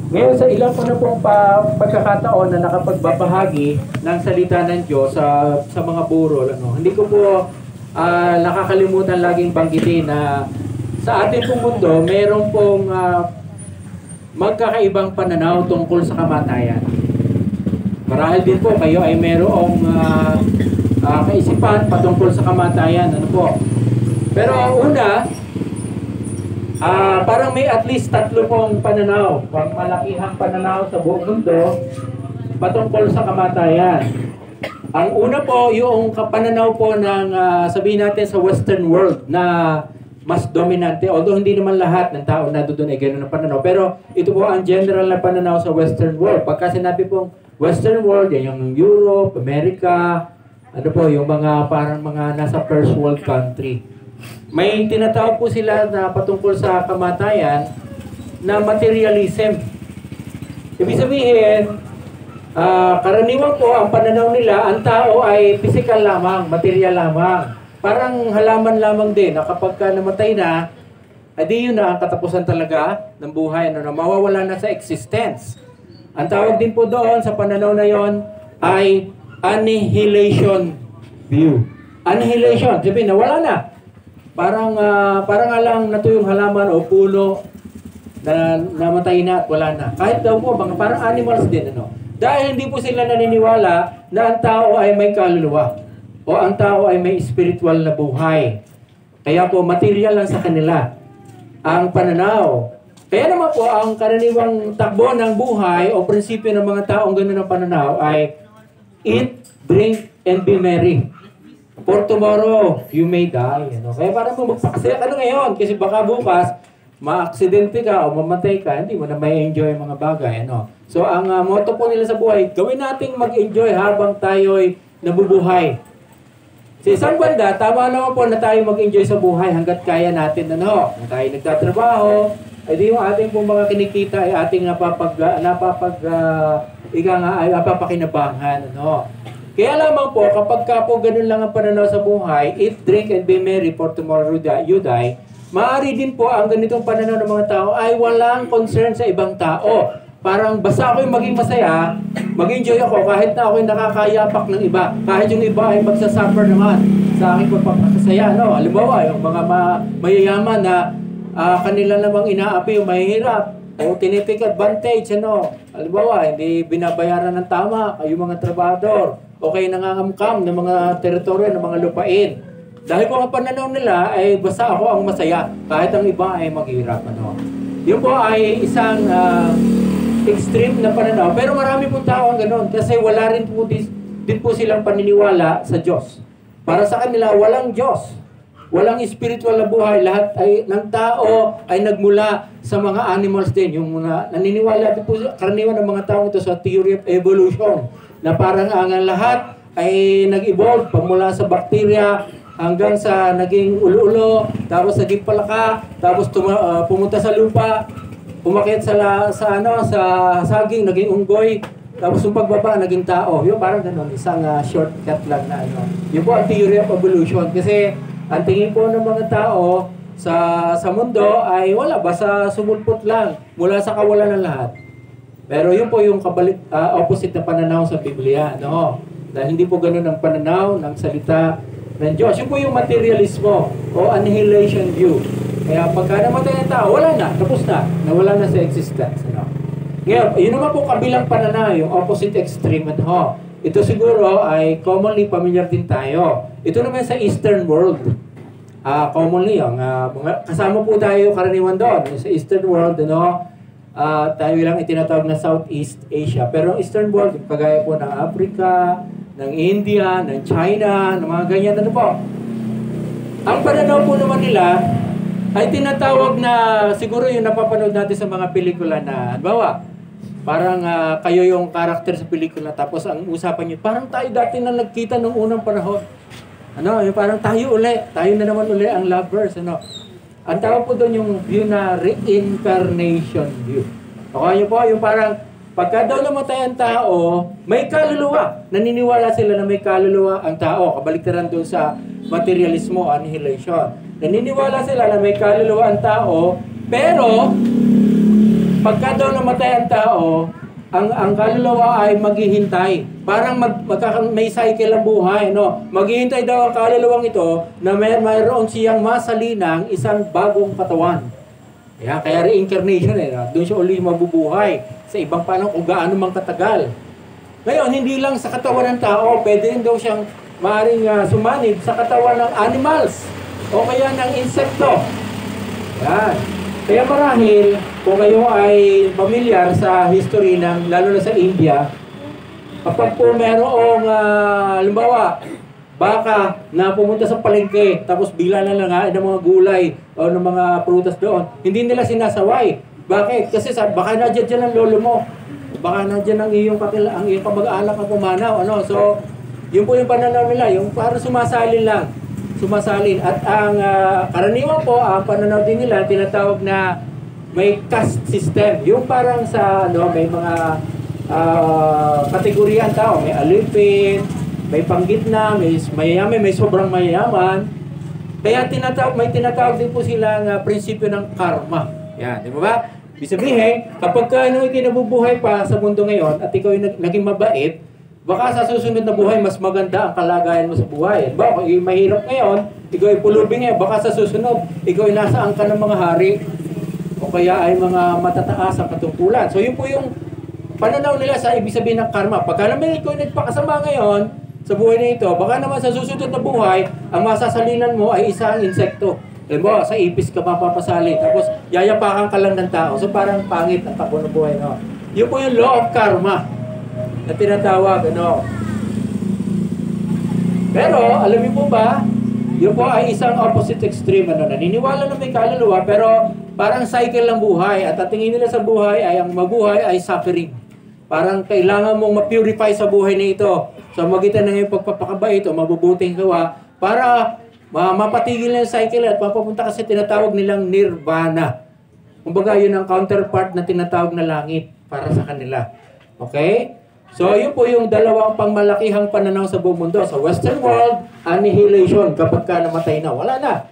Ngayon, sa ilang po na pong pagkakataon na nakapagbabahagi ng salita ng Diyos sa mga burol, hindi ko po nakakalimutan laging banggitin na sa ating pong mundo, meron pong magkakaibang pananaw tungkol sa kamatayan. Marahil din po kayo ay merong kaisipan patungkol sa kamatayan. Ano po? Pero una, parang may at least 3 pong pananaw, malakihang pananaw sa buong mundo patungkol sa kamatayan. Ang una po, yung pananaw po ng sabihin natin sa Western world na mas dominante, although hindi naman lahat ng tao na doon ay gano'n ang pananaw. Pero ito po ang general na pananaw sa Western world. Pagka sinabi pong Western world, yan yung Europe, America, ano po, yung mga parang mga nasa first world country. May tinatawag po sila na patungkol sa kamatayan na materialism. Ibig sabihin, karaniwan po ang pananaw nila, ang tao ay physical lamang, material lamang. Parang halaman lamang din na kapag namatay na, adi yun na ang katapusan talaga ng buhay, na mawawala na sa existence. Ang tawag din po doon sa pananaw na yon ay annihilation view. Annihilation, sabihin na wala na. Parang alang natuyong halaman o puno na namatay na at wala na. Kahit daw po, parang animals din. Dahil hindi po sila naniniwala na ang tao ay may kaluluwa o ang tao ay may spiritual na buhay. Kaya po, material lang sa kanila ang pananaw. Kaya naman po, ang karaniwang takbo ng buhay o prinsipyo ng mga taong gano'n ang pananaw ay eat, drink, and be merry. For tomorrow, you may die. Kaya parang magpakasaya ka na ngayon kasi baka bukas, ma-aksidente ka o mamatay ka, hindi mo na may enjoy mga bagay. So, ang motto po nila sa buhay, gawin nating mag-enjoy habang tayo'y nabubuhay. Sa isang banda, tama naman po na tayo mag-enjoy sa buhay hanggat kaya natin. Na tayo nagtatrabaho, ay di yung ating pong mga kinikita ay ating napapakinabangan. Kaya lamang po, kapag ka po ganun lang ang pananaw sa buhay, eat, drink, and be merry, for tomorrow you die, maaari din po ang ganitong pananaw ng mga tao ay walang concern sa ibang tao. Parang basta ako'y maging masaya, mag-enjoy ako kahit na ako'y nakakayapak ng iba. Kahit yung iba ay magsasuffer naman sa aking pagpapakasaya. Halimbawa, yung mga mayayaman na kanila namang inaapi yung mahihirap o tinitake advantage. Halimbawa, hindi binabayaran ng tama yung mga trabador o kayo nangangamkam ng mga teritoryo, ng mga lupain. Dahil kung ang pananaw nila ay basta ako ang masaya kahit ang iba ay maghihirap. Yun po ay isang extreme na pananaw. Pero marami pong tao ang gano'n kasi wala rin po din po silang paniniwala sa Diyos. Para sa kanila, walang Diyos. Walang spiritual na buhay. Lahat ng tao ay nagmula sa mga animals din. Yung mga naniniwala po, karaniwan ng mga tao ito sa theory of evolution. Na parang ang lahat ay nag-evolve pagmula sa bakterya hanggang sa naging ulo-ulo, tapos naging palaka, tapos pumunta sa lupa, umakyat sa saging, naging unggoy, tapos yung pagbaba, naging tao. Yung parang ganun, isang shortcut lang na Yun po ang theory of evolution. Kasi ang tingin po ng mga tao sa mundo ay wala, basta sumulpot lang mula sa kawalan ng lahat. Pero yun po yung opposite na pananaw sa Biblia. Dahil hindi po ganun ang pananaw ng salita ng Diyos. Yun po yung materialismo o annihilation view. Kaya pagka namatay ng tao, wala na, tapos na, nawala na sa existence. Ngayon, yun naman po kabilang pananaw, yung opposite extreme. Ito siguro ay commonly familiar din tayo. Ito naman sa Eastern world. Commonly, kasama po tayo karaniwan doon. Sa Eastern world, tayo lang itinatawag na Southeast Asia. Pero Eastern world, kagaya po ng Africa, ng India, ng China, ng mga ganyan, po. Ang pananaw po naman nila, ay tinatawag na, siguro yung napapanood natin sa mga pelikula na, halimbawa, parang kayo yung karakter sa pelikula, tapos ang usapan nyo, parang tayo dati na nagkita nung unang panahon. Yung parang tayo na naman uli ang lovers. Ang tawag po doon yung view na reincarnation view. Okay, yun po, yung parang, pagka daw namatay ang tao, may kaluluwa. Naniniwala sila na may kaluluwa ang tao. Kabaliktaran doon sa materialismo, annihilation. Naniniwala sila na may kaluluwa ang tao, pero pagka daw namatay ang tao, ang kaluluwa ay maghihintay. Parang may cycle ang buhay, no? Maghihintay daw ang kaluluwang ito na mayroon siyang masalinang isang bagong katawan. Kaya reincarnation no? Doon siya uli mabubuhay sa ibang panahon kung gaano mang katagal. Ngayon, hindi lang sa katawan ng tao, pwede rin daw siyang maaaring sumanib sa katawan ng animals o kaya ng insekto. Yan. Kaya marahil, kung kayo ay pamilyar sa history ng, lalo na sa India, kapag po merong, halimbawa, baka na pumunta sa palengke, tapos bigla na lang ng mga gulay o ng mga prutas doon, hindi nila sinasaway. Bakit? Kasi baka nandiyan dyan ang lolo mo. Baka nandiyan ang iyong kamag-anak ang pumanaw. So, yun po yung pananaw nila, yung parang sumasalin lang. At ang karaniwan po, ang pananaw din nila, tinatawag na may caste system. Yung parang sa, may mga kategorya ang tao. May alipin, may panggitna, may mayayaman, may sobrang mayayaman. Kaya may tinatawag din po sila ng prinsipyo ng karma. Yan, di ba? Ibig sabihin, kapag kinabubuhay pa sa mundo ngayon at ikaw ay naging mabait, baka sa susunod na buhay, mas maganda ang kalagayan mo sa buhay. Kung mahirap ngayon, ikaw ay pulubi ngayon, baka sa susunod, ikaw ay nasa angka ng mga hari, o kaya ay mga matataas ang katungkulan. So yun po yung pananaw nila sa ibig sabihin ng karma. Pagka naman ikaw ay nagpakasama ngayon, sa buhay na ito, baka naman sa susunod na buhay, ang masasalinan mo ay isang insekto. Sa ipis ka mapapasali, tapos yayapakan ka lang ng tao. So parang pangit ang takbo ng buhay. No? Yun po yung law of karma na tinatawag, Pero, alam niyo po ba, yun po ay isang opposite extreme, naniniwala na may kaluluwa, pero parang cycle ng buhay, at ang tingin nila sa buhay ay ang mabuhay ay suffering. Parang kailangan mong ma-purify sa buhay na ito, sa magitan ng iyong pagpapakabait o mabubuting gawa, para mapatigil na yung cycle at mapapunta kasi tinatawag nilang nirvana. Kumbaga, yun ang counterpart na tinatawag na langit para sa kanila. Okay? So, yun po yung dalawang pangmalakihang pananaw sa buong mundo. Sa Western world, annihilation kapag ka namatay na. Wala na.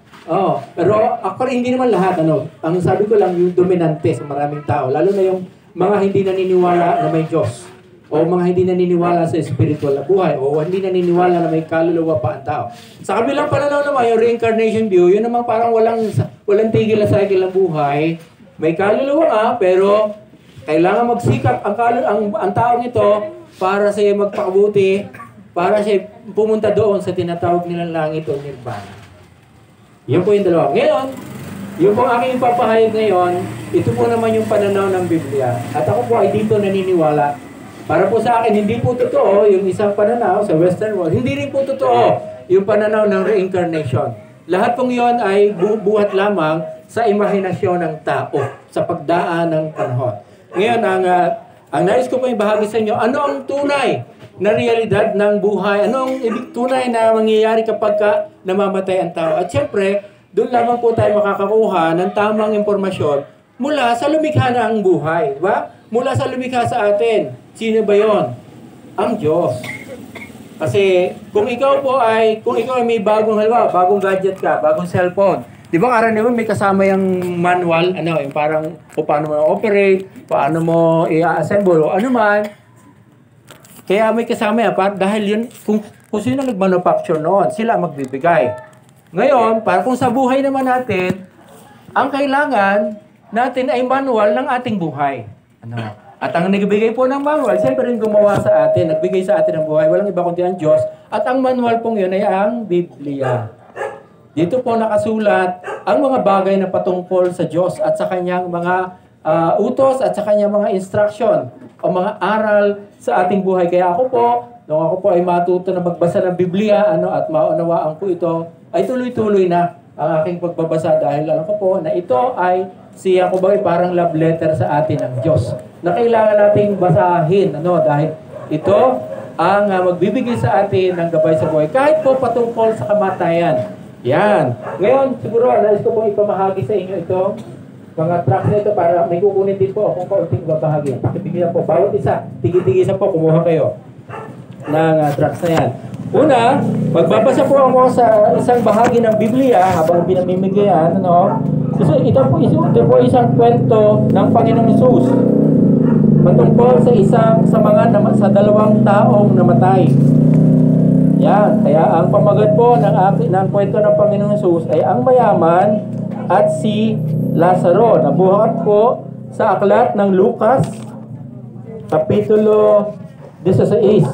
Pero ako hindi naman lahat. Ang sabi ko lang yung dominante sa maraming tao. Lalo na yung mga hindi naniniwala na may Diyos. O mga hindi naniniwala sa spiritual na buhay. O hindi naniniwala na may kaluluwa pa ang tao. Sa kabilang pananaw naman, yung reincarnation view, yun naman parang walang tigil na cycle ng buhay. May kaluluwa nga, pero kailangan magsikap ang taong ito para siya magpakabuti, para siya pumunta doon sa tinatawag nilang langit o nirvana. Yan po yung dalawa. Ngayon, yung po aking ipapahayag ngayon, ito po naman yung pananaw ng Biblia. At ako po ay dito naniniwala. Para po sa akin, hindi po totoo yung isang pananaw sa Western world. Hindi rin po totoo yung pananaw ng reincarnation. Lahat pong yon ay buhat lamang sa imahinasyon ng tao sa pagdaan ng panahon. Ngayon, ang nais ko po ibahagi sa inyo, ano ang tunay na realidad ng buhay? Ano ang tunay na mangyayari kapag namamatay ang tao? At syempre, doon lamang po tayo makakakuha ng tamang impormasyon mula sa lumikha ng buhay. Diba? Mula sa lumikha sa atin. Sino ba yon? Ang Diyos. Kasi kung ikaw ay may bagong gadget ka, bagong cellphone, di ba karaniwan may kasama yung manual, yung parang paano mo operate, paano mo i-assemble, o ano man. Kaya may kasama yan, dahil yun, kung sino nag-manufacture noon, sila magbibigay. Ngayon, para kung sa buhay naman natin, ang kailangan natin ay manual ng ating buhay. At ang nagbigay po ng manual, siyempre rin gumawa sa atin, nagbigay sa atin ng buhay, walang iba kundi ang Diyos. At ang manual pong yun ay ang Biblia. Dito po nakasulat ang mga bagay na patungkol sa Diyos at sa kanyang mga utos at sa kanyang mga instruction o mga aral sa ating buhay. Kaya nung ako po ay matuto na magbasa ng Biblia at maunawaan po ito, ay tuloy-tuloy na ang aking pagbabasa dahil alam ko po na ito ay parang love letter sa atin ng Diyos na kailangan nating basahin dahil ito ang magbibigay sa atin ng gabay sa buhay kahit po patungkol sa kamatayan. Yan. Ngayon, siguro, nais ko pong ipamahagi sa inyo itong mga tracks na ito para may kukunin din po akong kaunting babahagi. Pakibigyan po. Bawat isa, tigi-tigi isa po, kumuha kayo ng tracks na yan. Una, magbabasa po ako sa isang bahagi ng Biblia habang pinamimigayan, Ito po isang kwento ng Panginoong Hesus patungkol sa dalawang taong namatay. Yan, kaya ang pamagat po ng kwento ng Panginoong Hesus ay ang mayaman at si Lazaro. Nabuhat po sa aklat ng Lucas, Kapitulo 16.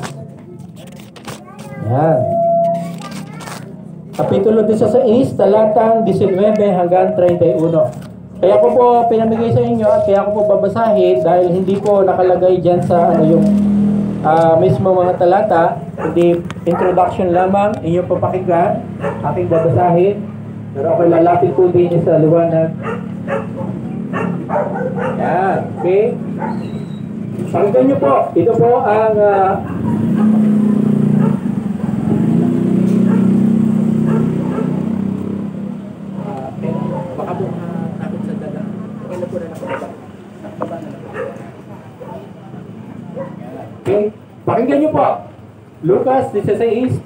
Yan. Kapitulo 16, talatang 19 hanggang 31. Kaya ko po pinamigay sa inyo at kaya ko po babasahin dahil hindi po nakalagay dyan sa yung mismo mga talata, hindi introduction lamang, inyong papakinggan, aking babasahin. Pero ako lalapit po din sa liwanag. Yan, okay? Pakinggan nyo po, ito po ang baka po nakakot sa dala. Kailan po na nakababa? Nakababa na lang. Okay, pakinggan nyo po. Lucas 16,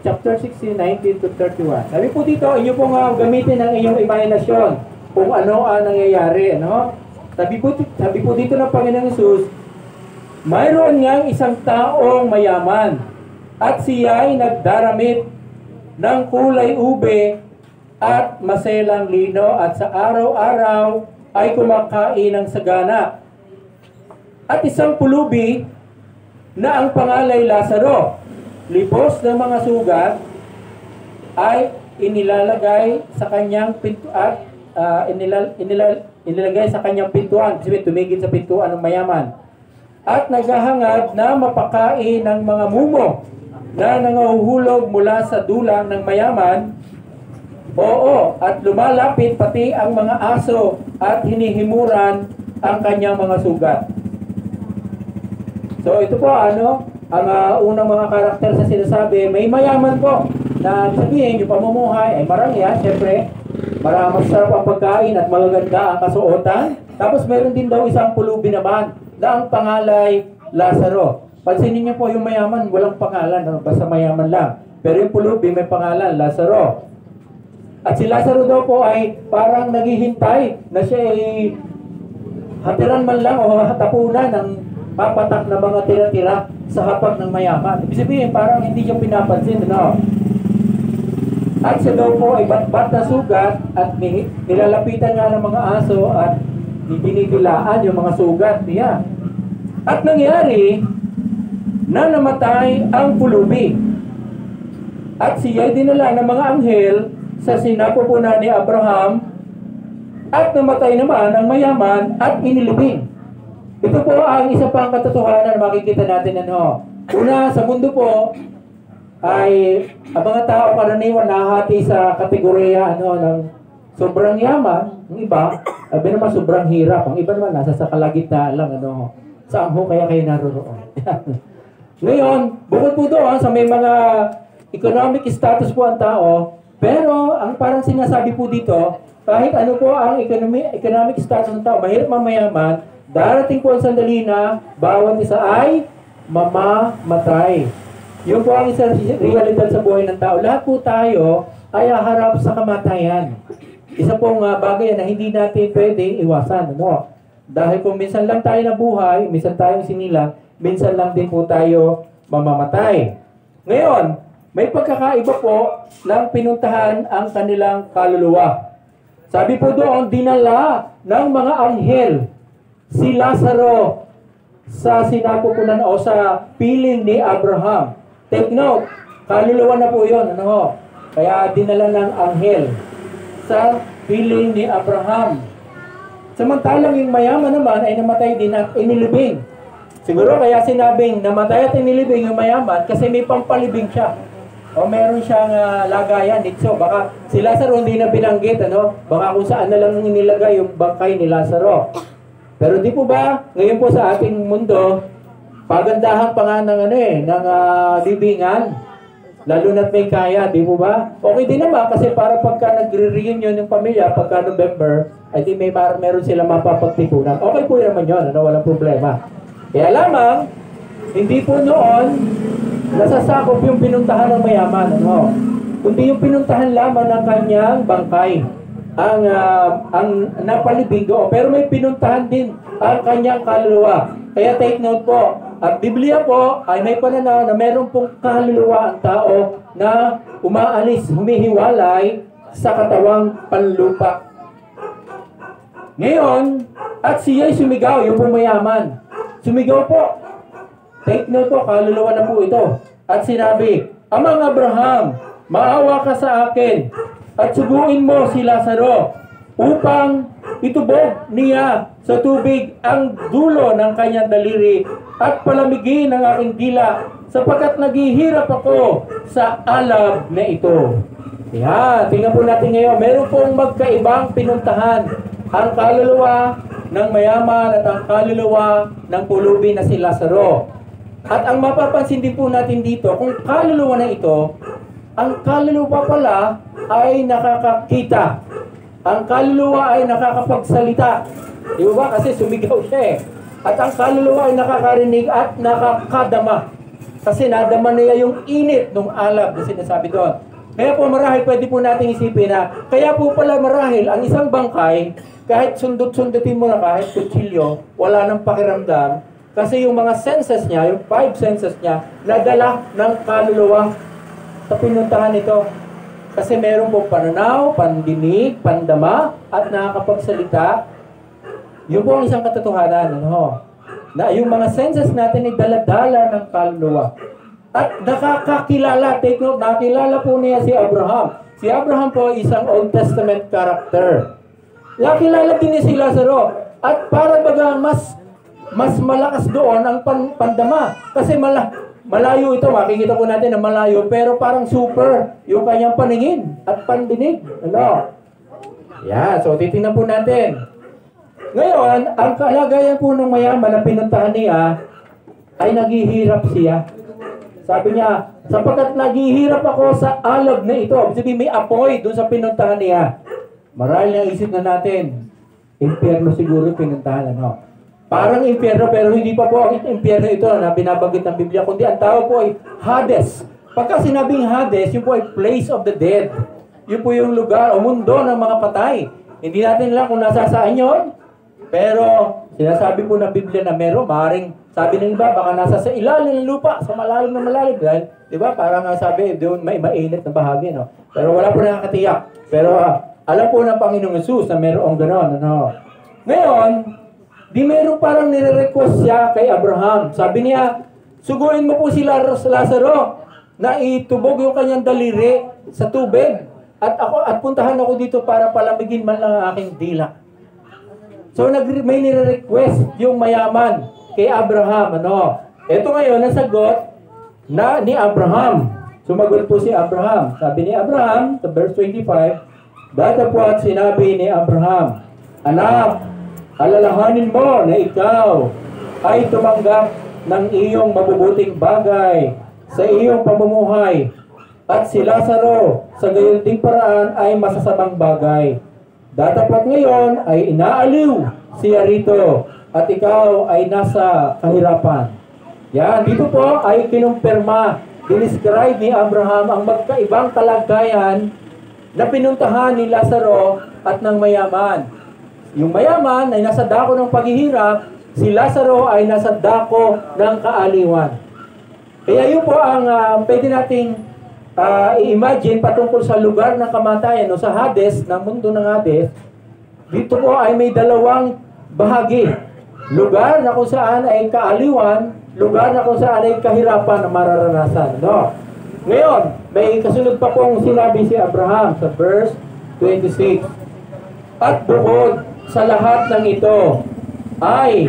chapter 16, 19 to 31. Sabi po dito, inyo po nga gamitin ang inyong imahinasyon kung ano ang nangyayari. Ano? Sabi po dito ng Panginoong Hesus, mayroon ngang isang taong mayaman at siya ay nagdaramit ng kulay ube at maselang lino at sa araw-araw ay kumakain ng sagana. At isang pulubi na ang pangalay Lazaro, libos ng mga sugat, ay inilalagay sa kanyang pintuan, inilagay sa kanyang pintuan, kasi tumigil sa pintuan ng mayaman. At naghahangad na mapakain ng mga mumo na nangahuhulog mula sa dulang ng mayaman. Oo, at lumalapit pati ang mga aso at hinihimuran ang kanyang mga sugat. So ito po ang unang mga karakter sa sinasabi, may mayaman po na sabihin yung pamumuhay ay marangya, syempre masarap ang pagkain at magaganda ang kasuotan. Tapos meron din daw isang pulubi naman na ang pangalay Lazaro. Pansinin niyo po yung mayaman, walang pangalan, basta mayaman lang. Pero yung pulubi may pangalan, Lazaro. At si Lazaro daw po ay parang naghihintay na siya ay hatiran man lang o hatapunan ng papatak na mga tira-tira sa hapag ng mayaman. Ibig sabihin, parang hindi niya pinapansin, no? At siya daw po ay bat-bat na sugat at nilalapitan nga ng mga aso at dinidilaan yung mga sugat niya. At nangyari na namatay ang pulubi. At siya ay dinala ng mga anghel sa sinapupunan ni Abraham at namatay naman ang mayaman at inilibing. Ito po ang isa pang katotohanan na makikita natin. Una, sa mundo po ay ang mga tao karaniwan nahati sa kategorya ng sobrang yaman, ang iba, sabi naman sobrang hirap, ang iba naman nasa sa kalagitnaan lang, saan ho kaya kayo naroroon? Ngayon, bukod po doon sa may mga economic status po ang tao, pero ang parang sinasabi po dito, kahit ano po ang economic status ng tao, mahirap mamayaman, darating po ang sandali na bawat isa ay mamamatay. Yun po ang isang realidad sa buhay ng tao. Lahat po tayo ay haharap sa kamatayan. Isa pong bagay na hindi natin pwedeng iwasan. Dahil kung minsan lang tayo nabuhay, minsan tayong sinilang, minsan lang din po tayo mamamatay. Ngayon, may pagkakaiba po ng pinuntahan ang kanilang kaluluwa. Sabi po doon, dinala ng mga anghel si Lazaro sa sinapupunan o sa piling ni Abraham. Take note, kaluluwa na po yun. Kaya dinala ng anghel sa piling ni Abraham. Samantalang yung mayaman naman ay namatay din at inilibing. Siguro kaya sinabing namatay at inilibing yung mayaman kasi may pampalibing siya. O meron siyang lagayan dito. Baka si Lazaro hindi na binanggit. Baka kung saan na lang nilagay yung bangkay ni Lazaro. Pero di po ba, ngayon po sa ating mundo, pagandahan pa nga ng libingan, lalo na't may kaya, di po ba? Okay din naman, kasi para pagka nagre-reunion yung pamilya, pagka November, ay di meron sila mapapagtipunan. Okay po naman yun, walang problema. Kaya lamang, hindi po noon, nasasakop yung pinuntahan ng mayaman, kundi yung pinuntahan lamang ng kanyang bangkay. ang napalibing doon. Pero may pinuntahan din ang kanyang kaluluwa. Kaya take note po, ang Biblia po ay may pananaw na meron pong kaluluwa ang tao na umaalis, humihiwalay sa katawang panlupa. Ngayon, at siya'y sumigaw, yung pumayaman. Sumigaw po. Take note po, kaluluwa na po ito. At sinabi, Amang Abraham, maawa ka sa akin at suguin mo si Lazaro upang itubog niya sa tubig ang dulo ng kanyang daliri at palamigin ang aking dila sapagkat naghihirap ako sa alab na ito. Yan, tingnan po natin ngayon. Meron pong magkaibang pinuntahan. Ang kaluluwa ng mayaman at ang kaluluwa ng pulubi na si Lazaro. At ang mapapansin din po natin dito, kung kaluluwa na ito, ang kaluluwa pala ay nakakakita. Ang kaluluwa ay nakakapagsalita. Di ba? Kasi sumigaw siya eh. At ang kaluluwa ay nakakarinig at nakakadama. Kasi nadama niya yung init ng alab na sinasabi doon. Kaya po marahil pwede po natin isipin na, kaya po pala marahil ang isang bangkay, kahit sundot-sundutin mo na kahit kutsilyo, wala nang pakiramdam. Kasi yung mga senses niya, yung 5 senses niya, nadala ng kaluluwa sa pinuntahan ito. Kasi meron po pananaw, pandinig, pandama, at nakakapagsalita. Yun po ang isang katotohanan. Ano? Na yung mga senses natin ay daladala ng kaluluwa. At nakakakilala, take note, nakilala po niya si Abraham. Si Abraham po ay isang Old Testament character. Nakilala din niya si Lazaro. At para baga mas malakas doon ang pandama. Kasi malayo ito, makikita po natin na malayo, pero parang super yung kanyang paningin at pandinig. Ano? Yan, so titingnan po natin. Ngayon, ang kalagayan po ng mayaman na pinuntahan niya ay naghihirap siya. Sabi niya, sapagkat naghihirap ako sa alab na ito. Sabi, may apoy doon sa pinuntahan niya. Marahil na isip na natin, impyerno siguro pinuntahan, ano? Parang impyerno, pero hindi pa po ang impyerno ito na binabanggit ng Biblia, kundi ang tawag po ay Hades. Pagka sinabing Hades, yun po ay place of the dead. Yun po yung lugar o mundo ng mga patay. Hindi natin lang kung nasa saan yun, pero sinasabi po ng Biblia na meron, maaaring sabi ng iba, baka nasa sa ilalim ng lupa, sa malalim na malalim. Dahil, di ba, parang sabi, doon may mainit na bahagi, no? Pero wala po nakakatiyak. Pero alam po ng Panginoong Hesus na mayroong gano'n, ano? Ngayon, di meron parang nire-request siya kay Abraham. Sabi niya, suguin mo po si Lazaro na itubog yung kanyang daliri sa tubig. At puntahan ako dito para palamigin man lang ang aking dila. So may nire-request yung mayaman kay Abraham. Ano? Ito ngayon, nasagot na ni Abraham. Sumagot po si Abraham. Sabi ni Abraham, sa verse 25, datapwat sinabi ni Abraham, Anak, alalahanin mo na ikaw ay tumanggap ng iyong mabubuting bagay sa iyong pamumuhay at si Lazaro sa gayon ding paraan ay masasamang bagay. Datapat ngayon ay inaaliw siya rito at ikaw ay nasa kahirapan. Yan, dito po ay kinumpirma, dinescribe ni Abraham ang magkaibang kalagayan na pinuntahan ni Lazaro at ng mayaman. Yung mayaman ay nasa dako ng paghihirap, si Lazaro ay nasa dako ng kaaliwan. Kaya yun po ang pwede nating i-imagine patungkol sa lugar ng kamatayan o sa Hades, na mundo ng Hades. Dito po ay may dalawang bahagi. Lugar na kung saan ay kaaliwan, lugar na kung saan ay kahirapan na mararanasan. No? Ngayon, may kasunod pa pong sinabi si Abraham sa verse 26. At bukod sa lahat ng ito ay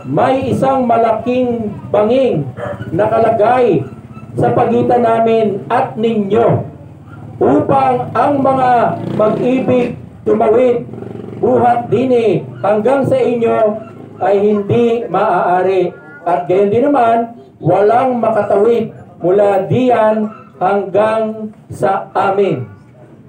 may isang malaking banging nakalagay sa pagitan namin at ninyo upang ang mga mag-ibig tumawid buhat dini hanggang sa inyo ay hindi maaari at gayon din naman walang makatawid mula diyan hanggang sa amin.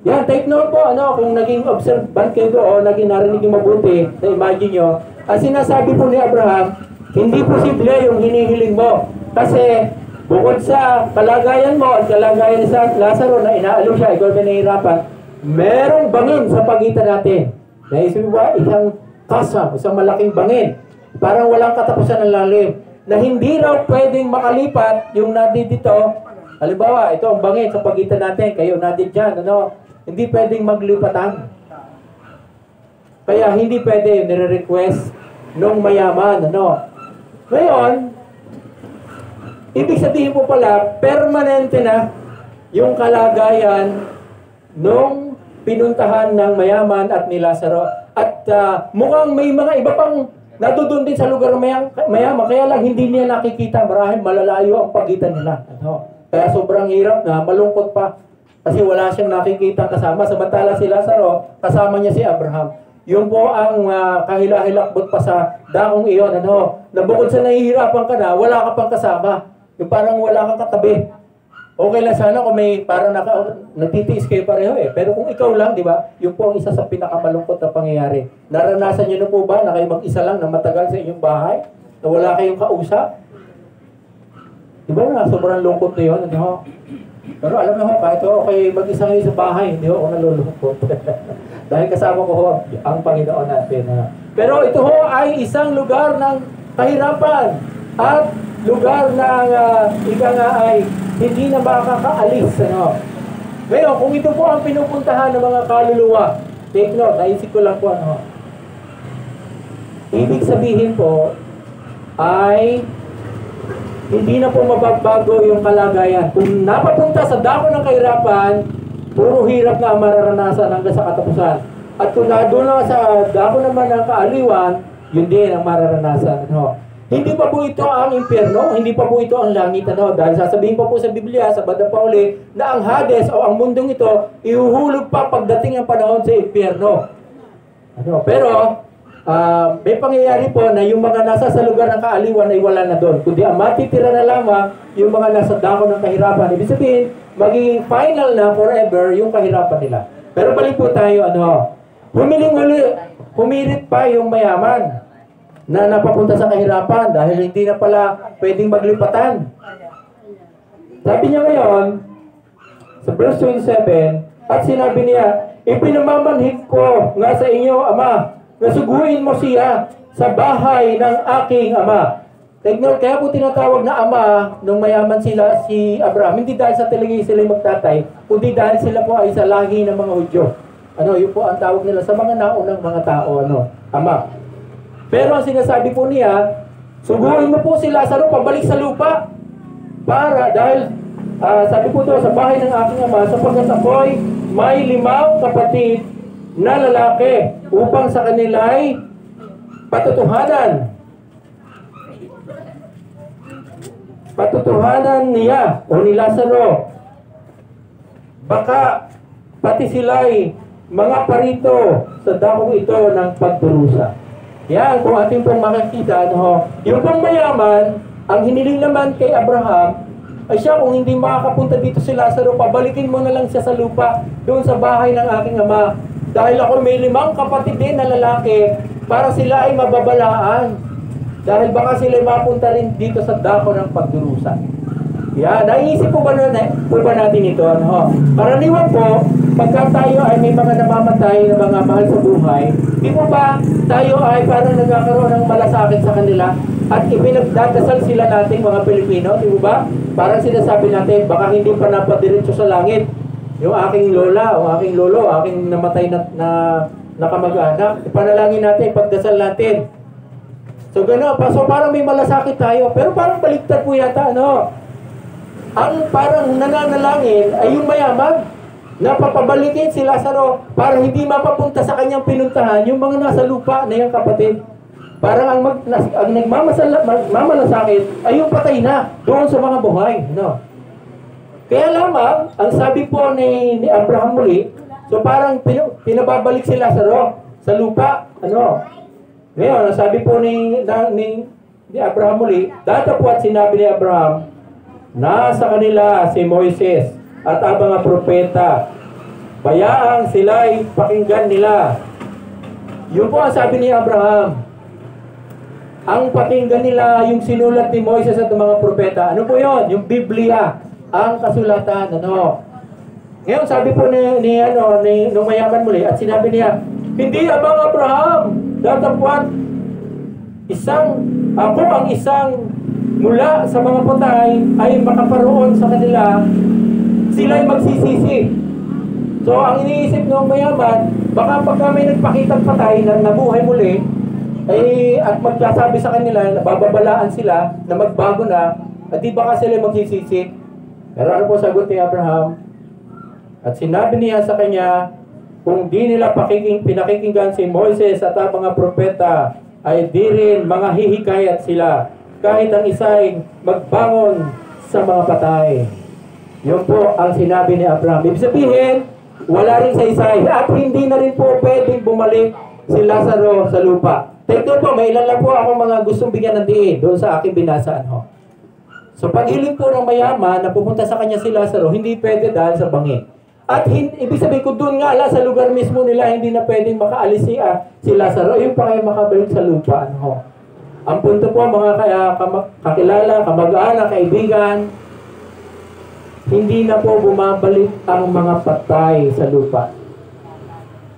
Yan, take note po, kung naging observant kayo o naging narinig yung mabuti, na-imagine nyo, ang sinasabi po ni Abraham, hindi posible yung hinihiling mo. Kasi, bukod sa kalagayan mo at kalagayan sa Lazaro na inaalo siya, ikaw na nahihirapan, merong bangin sa pagitan natin. Naisip mo ba? Isang malaking bangin. Parang walang katapusan ng lalim. Na hindi raw pwedeng makalipat yung natin dito. Halimbawa, ito ang bangin sa pagitan natin. Kayo natin dyan, hindi pwedeng maglipatan. Kaya hindi pwede nire-request nung mayaman, Ngayon, ibig sabihin po pala, permanente na yung kalagayan nung pinuntahan ng mayaman at ni Lazaro. At mukhang may mga iba pang natudoon din sa lugar mayaman, kaya lang hindi niya nakikita, marahil malalayo ang pagitan nila. Kaya sobrang hirap na, malungkot pa. Kasi wala siyang nakikita kasama. Samantala si Lazaro, kasama niya si Abraham. Yung po ang kahila-hilakbot pa sa dakong iyon, na bukod sa nahihirapan ka na, wala ka pang kasama. Yung parang wala kang katabi. Okay lang sana kung may parang nagtitiis kayo pareho Pero kung ikaw lang, di ba? Yung po ang isa sa pinakamalungkot na pangyayari. Naranasan niyo na po ba na kayo mag-isa lang na matagal sa inyong bahay? Na wala kayong kausap? Di ba na? Sobrang lungkot na yun, Pero alam mo, kahit okay mag-isa kayo sa bahay, hindi ako nalulungkot. Dahil kasama ko ang Panginoon natin. Pero ito ay isang lugar ng kahirapan at lugar ng ika nga ay hindi na makakaalis. Ngayon, kung ito po ang pinupuntahan ng mga kaluluwa, take note, naisip ko lang po ibig sabihin po ay hindi na po mababago yung kalagayan. Kung napapunta sa dako ng kahirapan, puro hirap na ang mararanasan hanggang sa katapusan. At kung doon na sa dako naman ng kaaliwan, yun din ang mararanasan. Hindi pa po ito ang impyerno, hindi pa po ito ang langit. Dahil sasabihin pa po sa Biblia, sa bandang pauli, na ang Hades o ang mundong ito, ihuhulog pa pagdating ang panahon sa impyerno. Pero, may pangyayari po na yung mga nasa sa lugar ng kaaliwan ay wala na doon. Kundi ang matitira na lamang yung mga nasa dako ng kahirapan. Ibig sabihin, magiging final na forever yung kahirapan nila. Pero balik po tayo, humirit pa yung mayaman na napapunta sa kahirapan dahil hindi na pala pwedeng maglipatan. Sabi niya ngayon, sa verse 27, at sinabi niya, ipinamamanhik ko nga sa inyo, Ama, nasuguin mo siya sa bahay ng aking ama. Kaya po tinatawag na ama nung mayaman sila si Abraham. Hindi dahil sa talaga sila magtatay, kundi dahil sila po ay sa lahi ng mga Hudyo. Yun po ang tawag nila sa mga naunang mga tao, ama. Pero ang sinasabi po niya, suguin mo po si Lazaro pabalik sa lupa. Dahil sabi po doon, sa bahay ng aking ama, sapagkat ako'y may 5 kapatid na lalaki upang sa kanila ay patutuhanan niya o ni Lazaro. Baka pati sila ay mga parito sa dakong ito ng pagdurusa. Yan, kung ating pong makikita, yung pong mayaman, ang hiniling naman kay Abraham, ay siya, kung hindi makakapunta dito si Lazaro, pabalikin mo na lang siya sa lupa, doon sa bahay ng aking ama. Dahil ako may 5 kapatid din na lalaki, para sila ay mababalaan. Dahil baka sila ay mapunta rin dito sa dako ng pagdurusa. Yan, naiisip po ba natin ito? Karaniwan po, pagka tayo ay may mga namamatay na mga mahal sa buhay, di po ba tayo ay parang nagkakaroon ng malasakit sa kanila at ipinagdadasal sila nating mga Pilipino, di po ba? Parang sinasabi natin, baka hindi pa napadiretso sa langit yung aking lola o aking lolo, aking namatay na kamag-anak. Ipanalangin natin, ipagdasal natin. So gano'n, so parang may malasakit tayo, pero parang baliktad po yata, ang parang nananalangin ay yung mayaman na papabalikin si Lazaro para hindi mapapunta sa kanyang pinuntahan yung mga nasa lupa na yung kapatid. Parang ang nagmamalasakit ay yung patay na doon sa mga buhay. Kaya lamang, ang sabi po ni Abraham muli, so parang pinababalik si Lazaro sa lupa. Ngayon, ang sabi po ni Abraham muli, datapwat sinabi ni Abraham, nasa kanila si Moises at ang mga propeta. Bayaang sila'y pakinggan nila. Yun po ang sabi ni Abraham. Ang pakinggan nila yung sinulat ni Moises at ng mga propeta. Ano po yun? Yung Biblia. Ang kasulatan. Ngayon, sabi po nung mayaman muli, at sinabi niya, hindi abang Abraham, datapwat, ako ang isang mula sa mga patay ay makaparoon sa kanila, sila'y magsisisi. So, ang iniisip ng mayaman, baka pagka may nagpakitang patay na nabuhay muli, at magsasabi sa kanila, nabababalaan sila na magbago na, at di baka sila magsisisi. Pero ano po sagot ni Abraham? At sinabi niya sa kanya, kung di nila pinakikinggan si Moises at ang mga propeta, ay di rin mga hihikayat sila, kahit ang isa'y magbangon sa mga patay. Yun po ang sinabi ni Abraham. Ibig sabihin, wala rin saysay, at hindi na rin po pwedeng bumalik si Lazaro sa lupa. Take note po, may ilan lang po ako mga gustong bigyan ng diin doon sa aking binasaan ho. So pag-hiling po ng mayaman na pupunta sa kanya si Lazaro, hindi pwede dahil sa bangi. At ibig sabihin ko doon nga sa lugar mismo nila, hindi na pwedeng makaalis si Lazaro, yung pa kayo makabalik sa lupa. Ho. Ang punto po mga kakilala, kamag-anak, kaibigan, hindi na po bumabalik ang mga patay sa lupa.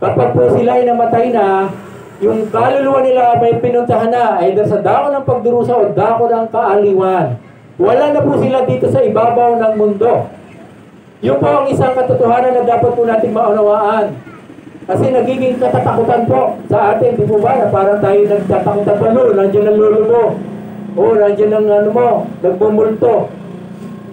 Kapag po sila ay namatay na, yung kaluluwa nila may pinuntahan na, either sa dako ng pagdurusa o dako ng kaaliwan. Wala na po sila dito sa ibabaw ng mundo. Yung po ang isang katotohanan na dapat po natin maunawaan. Kasi nagiging katatakutan po sa atin, di po ba? Na parang tayo nagtatakutan pa, nandiyan ang lolo mo. O, nandiyan ang nagbumulto.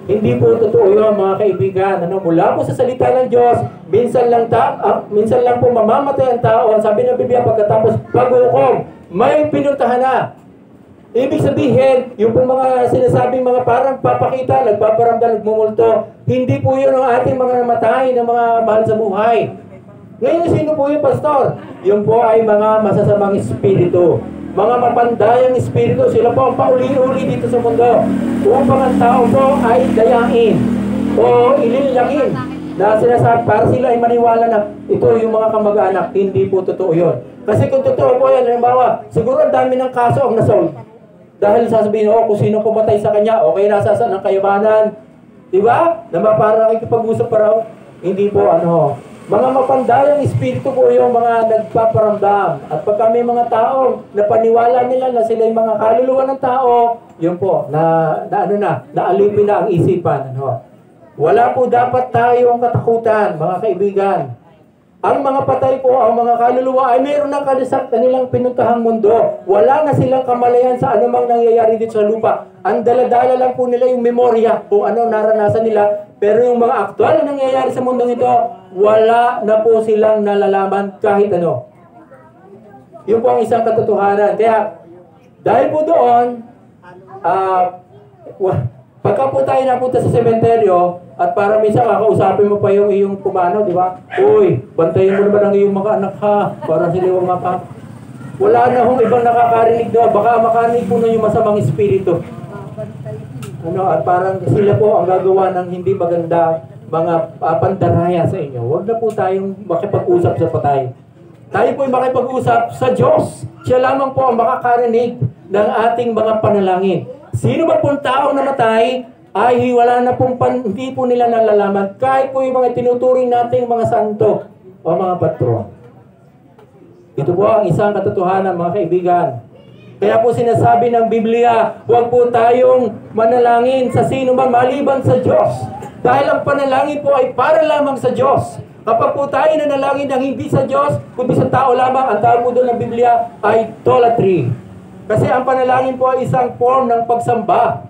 Hindi po totoo yun, mga kaibigan. Mula po sa salita ng Diyos, minsan lang po mamamatay ang tao. Sabi ng Biblia, pagkatapos pag-ukom, may pinuntahan na. Ibig sabihin, yung po mga sinasabing mga parang papakita, nagpaparamdam, nagmumulto, hindi po yun ang ating mga namatay na mga mahal sa buhay. Ngayon, sino po yung pastor? Yun po ay mga masasamang espiritu. Mga mapandayang espiritu, sila po ang pauli-uli dito sa mundo. Upang ang tao po ay dayain o ililangin na sinasabi para sila ay maniwala na ito yung mga kamag-anak. Hindi po totoo yun. Kasi kung totoo po yan, halimbawa, siguro ang dami ng kaso ang nasolve. Dahil sasabihin, kung sino pumatay sa kanya, okay, nasasaan ang kayamanan. Diba? Na para nakikipag-usap pa raw. Hindi po, mga mapandayang espiritu po yung mga nagpaparamdam. At pagka may mga tao na paniwala nila na sila yung mga kaluluwa ng tao, yun po, naalipin na ang isipan. Wala po dapat tayong katakutan, mga kaibigan. Ang mga patay po, ang mga kaluluwa ay mayroon ng kanilang pinuntahang mundo. Wala na silang kamalayan sa anumang nangyayari dito sa lupa. Ang daladala lang po nila yung memorya kung ano naranasan nila. Pero yung mga aktual na nangyayari sa mundong ito, wala na po silang nalalaman kahit ano. Yun po ang isang katotohanan. Kaya, dahil po doon, pagka po tayo napunta sa sementeryo, at para minsan kakausapin mo pa yung iyong pumanaw, di ba? Uy, bantayin mo naman ang iyong mga anak ha, para sila yung maka... Wala na hong ibang nakakarinig doon, baka makarinig po na yung masamang espiritu. At parang sila po ang gagawa ng hindi maganda mga pandaraya sa inyo. Huwag na po tayong makipag-usap sa patay. Tayo po ay makipag-usap sa Diyos. Siya lamang po ang makakarinig ng ating mga panalangin. Sino ba pong tao na namatay, ay wala na pong hindi po nila nalalaman kahit po yung mga tinuturing nating mga santo o mga patron. Ito po ang isang katotohanan, mga kaibigan. Kaya po sinasabi ng Biblia, huwag po tayong manalangin sa sino man maliban sa Diyos. Dahil ang panalangin po ay para lamang sa Diyos. Kapag po tayo nanalangin ng hindi sa Diyos, kundi sa tao lamang, ang tawag po doon ng Biblia ay idolatry. Kasi ang panalangin po ay isang form ng pagsamba.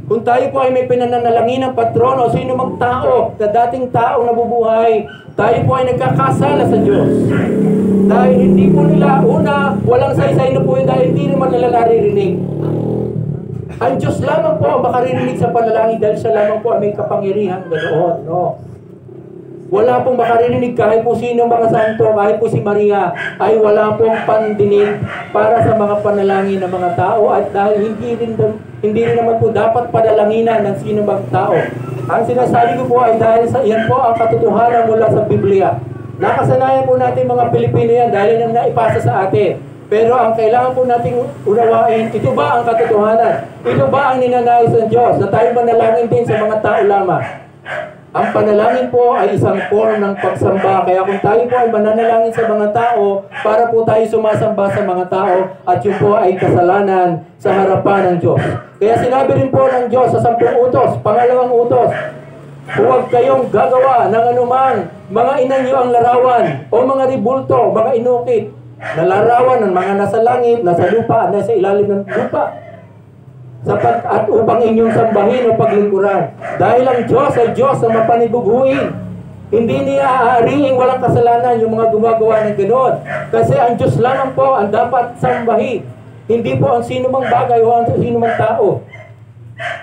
Kung tayo po ay may pinananalangin ng patron o sino mang tao na dating taong nabubuhay, tayo po ay nagkakasala sa Diyos. Dahil hindi po nila, walang saysay na po yun dahil hindi naman nila naririnig. Ang Diyos lamang po ang makaririnig sa panalangin dahil siya lamang po ay may kapangyarihan ganoon. Wala pong makaririnig kahit po sino mga santo, kahit po si Maria, ay wala pong pandinig para sa mga panalangin ng mga tao at dahil hindi rin naman po dapat panalanginan ng sino mang tao. Ang sinasabi ko po ay dahil sa iyan po ang katotohanan mula sa Biblia. Nakasanayan po natin mga Pilipino yan dahil yan naipasa sa atin. Pero ang kailangan po nating unawain, ito ba ang katotohanan? Ito ba ang ninanais ng Diyos na tayo manalangin din sa mga tao lamang? Ang panalangin po ay isang form ng pagsamba. Kaya kung tayo po ay mananalangin sa mga tao, para po tayo sumasamba sa mga tao, at yun po ay kasalanan sa harapan ng Diyos. Kaya sinabi rin po ng Diyos sa 10 utos, pangalawang utos, huwag kayong gagawa ng anumang mga inanyo ang larawan o mga ribulto, mga inukit na larawan ng mga nasa langit, nasa lupa, nasa ilalim ng lupa. At upang inyong sambahin o paglingkuran. Dahil ang Diyos ay Diyos na mapanibughuin. Hindi niya aariing walang kasalanan yung mga gumagawa ng ganoon. Kasi ang Diyos lamang po ang dapat sambahin. Hindi po ang sino mang bagay o ang sino mang tao.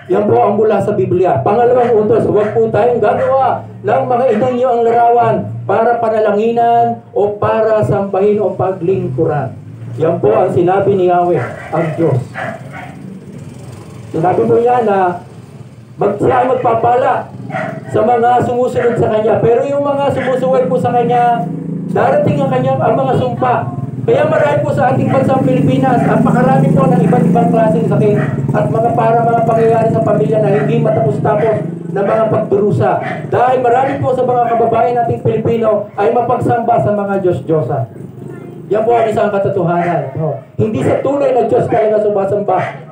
Yan po ang mula sa Biblia. Pangalawang utos, huwag po tayong gagawa ng mga inanyo ang larawan para panalanginan o para sambahin o paglingkuran. Yan po ang sinabi ni Yahweh, ang Diyos. Sinabi mo yan na siya ay magpapala sa mga sumusunod sa Kanya. Pero yung mga sumusuway po sa Kanya, darating ang mga sumpa. Kaya marami po sa ating bansang Pilipinas, at makarami po ng iba't ibang klaseng sakit at mga pangyayari sa pamilya na hindi matapos-tapos na mga pagdurusa. Dahil marami po sa mga kababayan nating Pilipino ay mapagsamba sa mga Diyos-Diyosa. Yan po ang isang katotohanan. Hindi sa tunay na Diyos talaga sumasamba.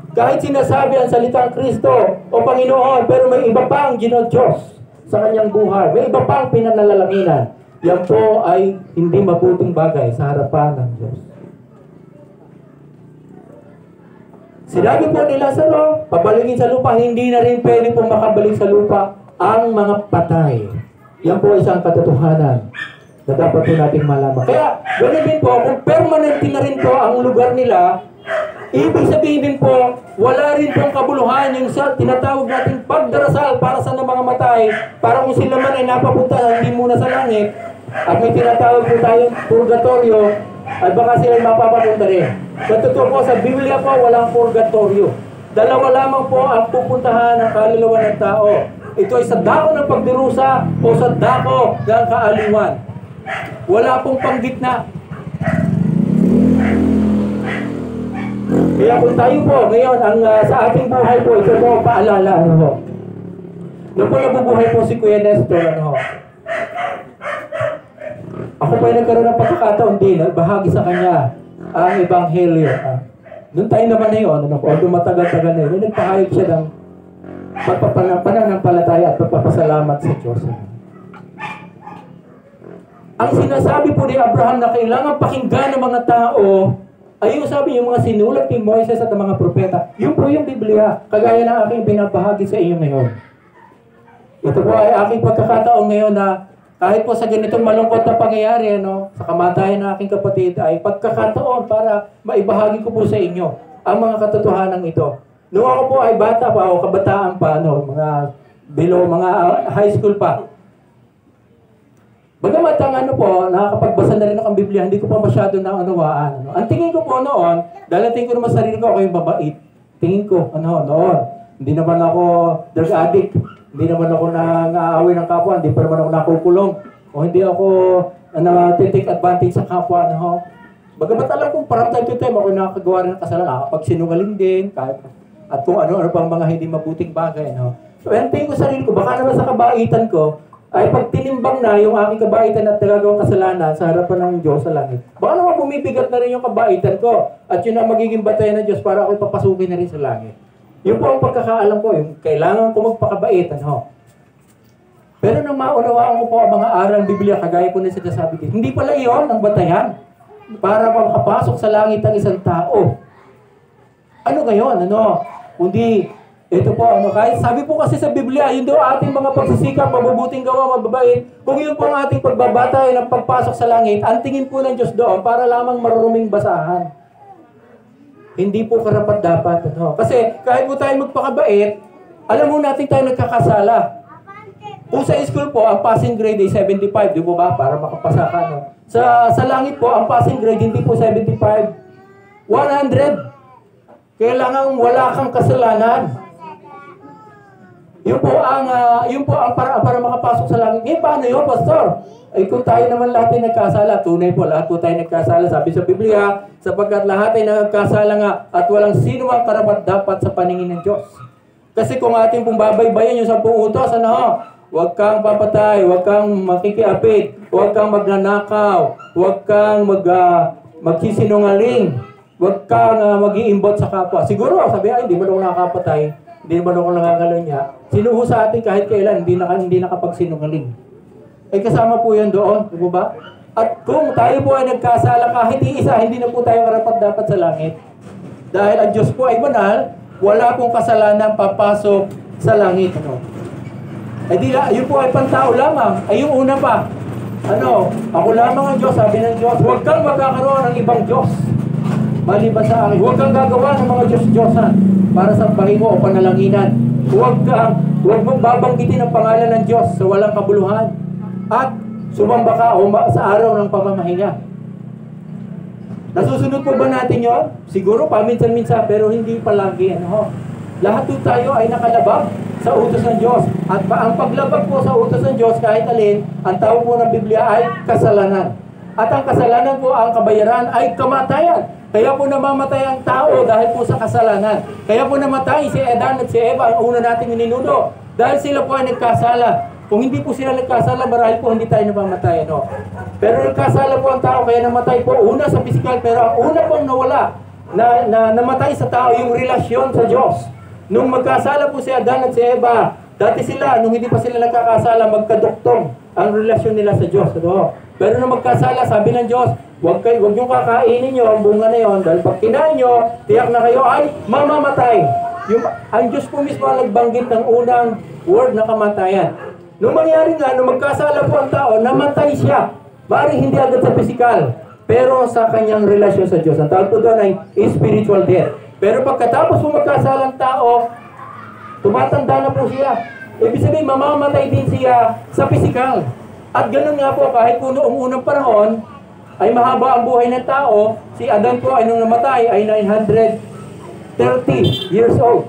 Kahit sinasabi ang salitang Kristo o Panginoon, pero may iba pang Diyos sa kanyang buhay. May iba pang pinanalanginan. Yan po ay hindi mabuting bagay sa harapan ng Diyos. Sinabi po ni Lazaro, pabalikin sa lupa, hindi na rin pwede po makabalik sa lupa ang mga patay. Yan po isang katotohanan na dapat po nating malaman. Kaya, ganoon din po, kung permanent na rin po ang lugar nila, ibig sabihin din po, wala rin pong kabuluhan yung tinatawag nating pagdarasal para sa mga matay, para kung sila man ay napapunta hindi muna sa langit, at may tinatawag po tayong purgatorio, ay baka sila ay mapapapunta rin. Sa totoo po, sa Biblia po, walang purgatorio. Dalawa lamang po ang pupuntahan ng kaluluwa ng tao. Ito ay sa dako ng pagdurusa o sa dako ng kaaliwan. Wala pong panggitna. Kaya kung tayo po, ngayon, sa ating buhay po, ito po, paalala, Noong po nabubuhay po si Kuya Nestor, ako pa nagkaroon ng pagkakataon din, bahagi sa kanya ang Ebanghelyo. Noong tayo naman na yun, although matagal-tagal na yun, nagpahayag siya ng pananampalataya at pagpapasalamat sa Diyos. Ang sinasabi po ni Abraham na kailangan pakinggan ng mga tao, ay yung sabi yung mga sinulat ni Moises at mga propeta. Yun po yung Biblia, kagaya ng aking binabahagi sa iyo ngayon. Ito po ay aking pagkakataon ngayon na kahit po sa ganitong malungkot na pangyayari, sa kamatayan ng aking kapatid, ay pagkakataon para maibahagi ko po sa inyo ang mga katotohanan ito. Noong ako po ay bata pa o kabataan pa, mga high school pa. Bagamat ang nakakapagbasa na rin ako ang Biblia, hindi ko pa masyado naunawaan. Ang tingin ko po noon, dahil tingin ko naman sarili ko, ako yung babait. Tingin ko, noon, hindi naman ako drug addict, hindi naman ako nang-aaway ng kapwa, hindi pa naman ako nakukulong, o hindi ako take advantage sa kapwa. Bagamat alam kong parang time to time, ako nakakagawa rin ng kasalanan, nakakapagsinungaling din, at kung ano-ano pang mga hindi mabuting bagay. So, ang tingin ko sarili ko, baka naman sa kabaitan ko, ay pag tinimbang na yung aking kabaitan at nagagawang kasalanan sa harapan ng Diyos sa langit, baka naman bumibigat na rin yung kabaitan ko. At yun ang magiging batayan ng Diyos para ako'y papasukin na rin sa langit. Yun po ang pagkakaalam ko, yung kailangan ko magpakabait. Pero nang maunawaan ko po ang mga aral ng Biblia, kagaya ko na sinasabi dito, hindi pala iyon ang batayan para makapasok sa langit ang isang tao. Ano ngayon? Kundi ito po, kahit sabi po kasi sa Biblia, yun daw ating mga pagsisikap, mabubuting gawa, mababait. Kung yun po ang ating pagbabatay ng pagpasok sa langit, ang tingin po ng Diyos doon para lamang maruruming basahan. Hindi po karapat-dapat. Kasi kahit po tayo magpakabait, alam mo natin tayo nagkakasala. Kung sa school po, ang passing grade ay 75, di po ba? Para makapasa ka. Sa langit po, ang passing grade hindi po 75. 100. Kailangan wala kang kasalanan. Yun po ang para makapasok sa langit. Paano yun, Pastor? Ay kung tayo naman lahat ay nagkasala, tunay po, lahat po tayo nagkasala. Sabi sa Biblia, sapagkat lahat ay nagkasala nga at walang sino ang karapat-dapat sa paningin ng Diyos. Kasi kung ating pong babaybayan yung 10 utos, huwag kang papatay, huwag kang makikiapit, huwag kang magnanakaw, huwag kang magsisinungaling, huwag kang mag-iimbot sa kapwa. Siguro, sabi ay, hindi mo ako nakakapatay, hindi mo ako nakakalonya. Sino ho sa atin kahit kailan, hindi nakapagsinungaling. Ay kasama po yan doon, di ba? At kung tayo po ay nagkasala kahit iisa, hindi na po tayo karapat-dapat sa langit. Dahil ang Diyos po ay banal, wala pong kasalanan papasok sa langit. Yun po ay pantao lamang. Ay yung una pa. Ako lamang ang Diyos, sabi ng Diyos, huwag kang magkakaroon ng ibang Diyos maliban sa akin. Huwag kang gagawa ng mga Diyos-Diyosan para sa mo o panalanginan. Huwag mong babanggitin ang pangalan ng Diyos sa walang kabuluhan. At sumamba ka sa araw ng pamamahinga. Nasusunod po ba natin yon? Siguro paminsan-minsan, pero hindi palagi. Lahat po tayo ay nakalabag sa utos ng Diyos. At ang paglabag po sa utos ng Diyos, kahit alin, ang tawag po ng Biblia ay kasalanan. At ang kasalanan po, ang kabayaran ay kamatayan. Kaya po namamatay ang tao dahil po sa kasalanan. Kaya po namatay si Adan at si Eva, ang una nating ninuno. Dahil sila po ay nagkasala. Kung hindi po sila nagkasala, marahil po hindi tayo namamatay. Pero nagkasala po ang tao, kaya namatay po una sa pisikal. Pero ang una pong nawala, na namatay sa tao, yung relasyon sa Diyos. Nung magkasala po si Adan at si Eva, dati sila, nung hindi pa sila nagkakasala, magkaduktong ang relasyon nila sa Diyos. Pero nung magkasala, sabi ng Diyos, huwag nyo kakainin nyo ang bunga na yon, dahil pag kinain nyo, tiyak na kayo ay mamamatay. Ang Diyos po mismo ang nagbanggit ng unang word na kamatayan. Nung mangyari nga, nung magkasala po ang tao, namatay siya. Maaaring hindi agad sa pisikal, pero sa kanyang relasyon sa Diyos. Ang tawag po doon ay spiritual death. Pero pagkatapos po magkasala ang tao, tumatanda na po siya. Ibig sabihin, mamamatay din siya sa pisikal. At ganun nga po, kahit po noong unang panahon, ay mahaba ang buhay ng tao, si Adan po ay nung namatay ay 930 years old.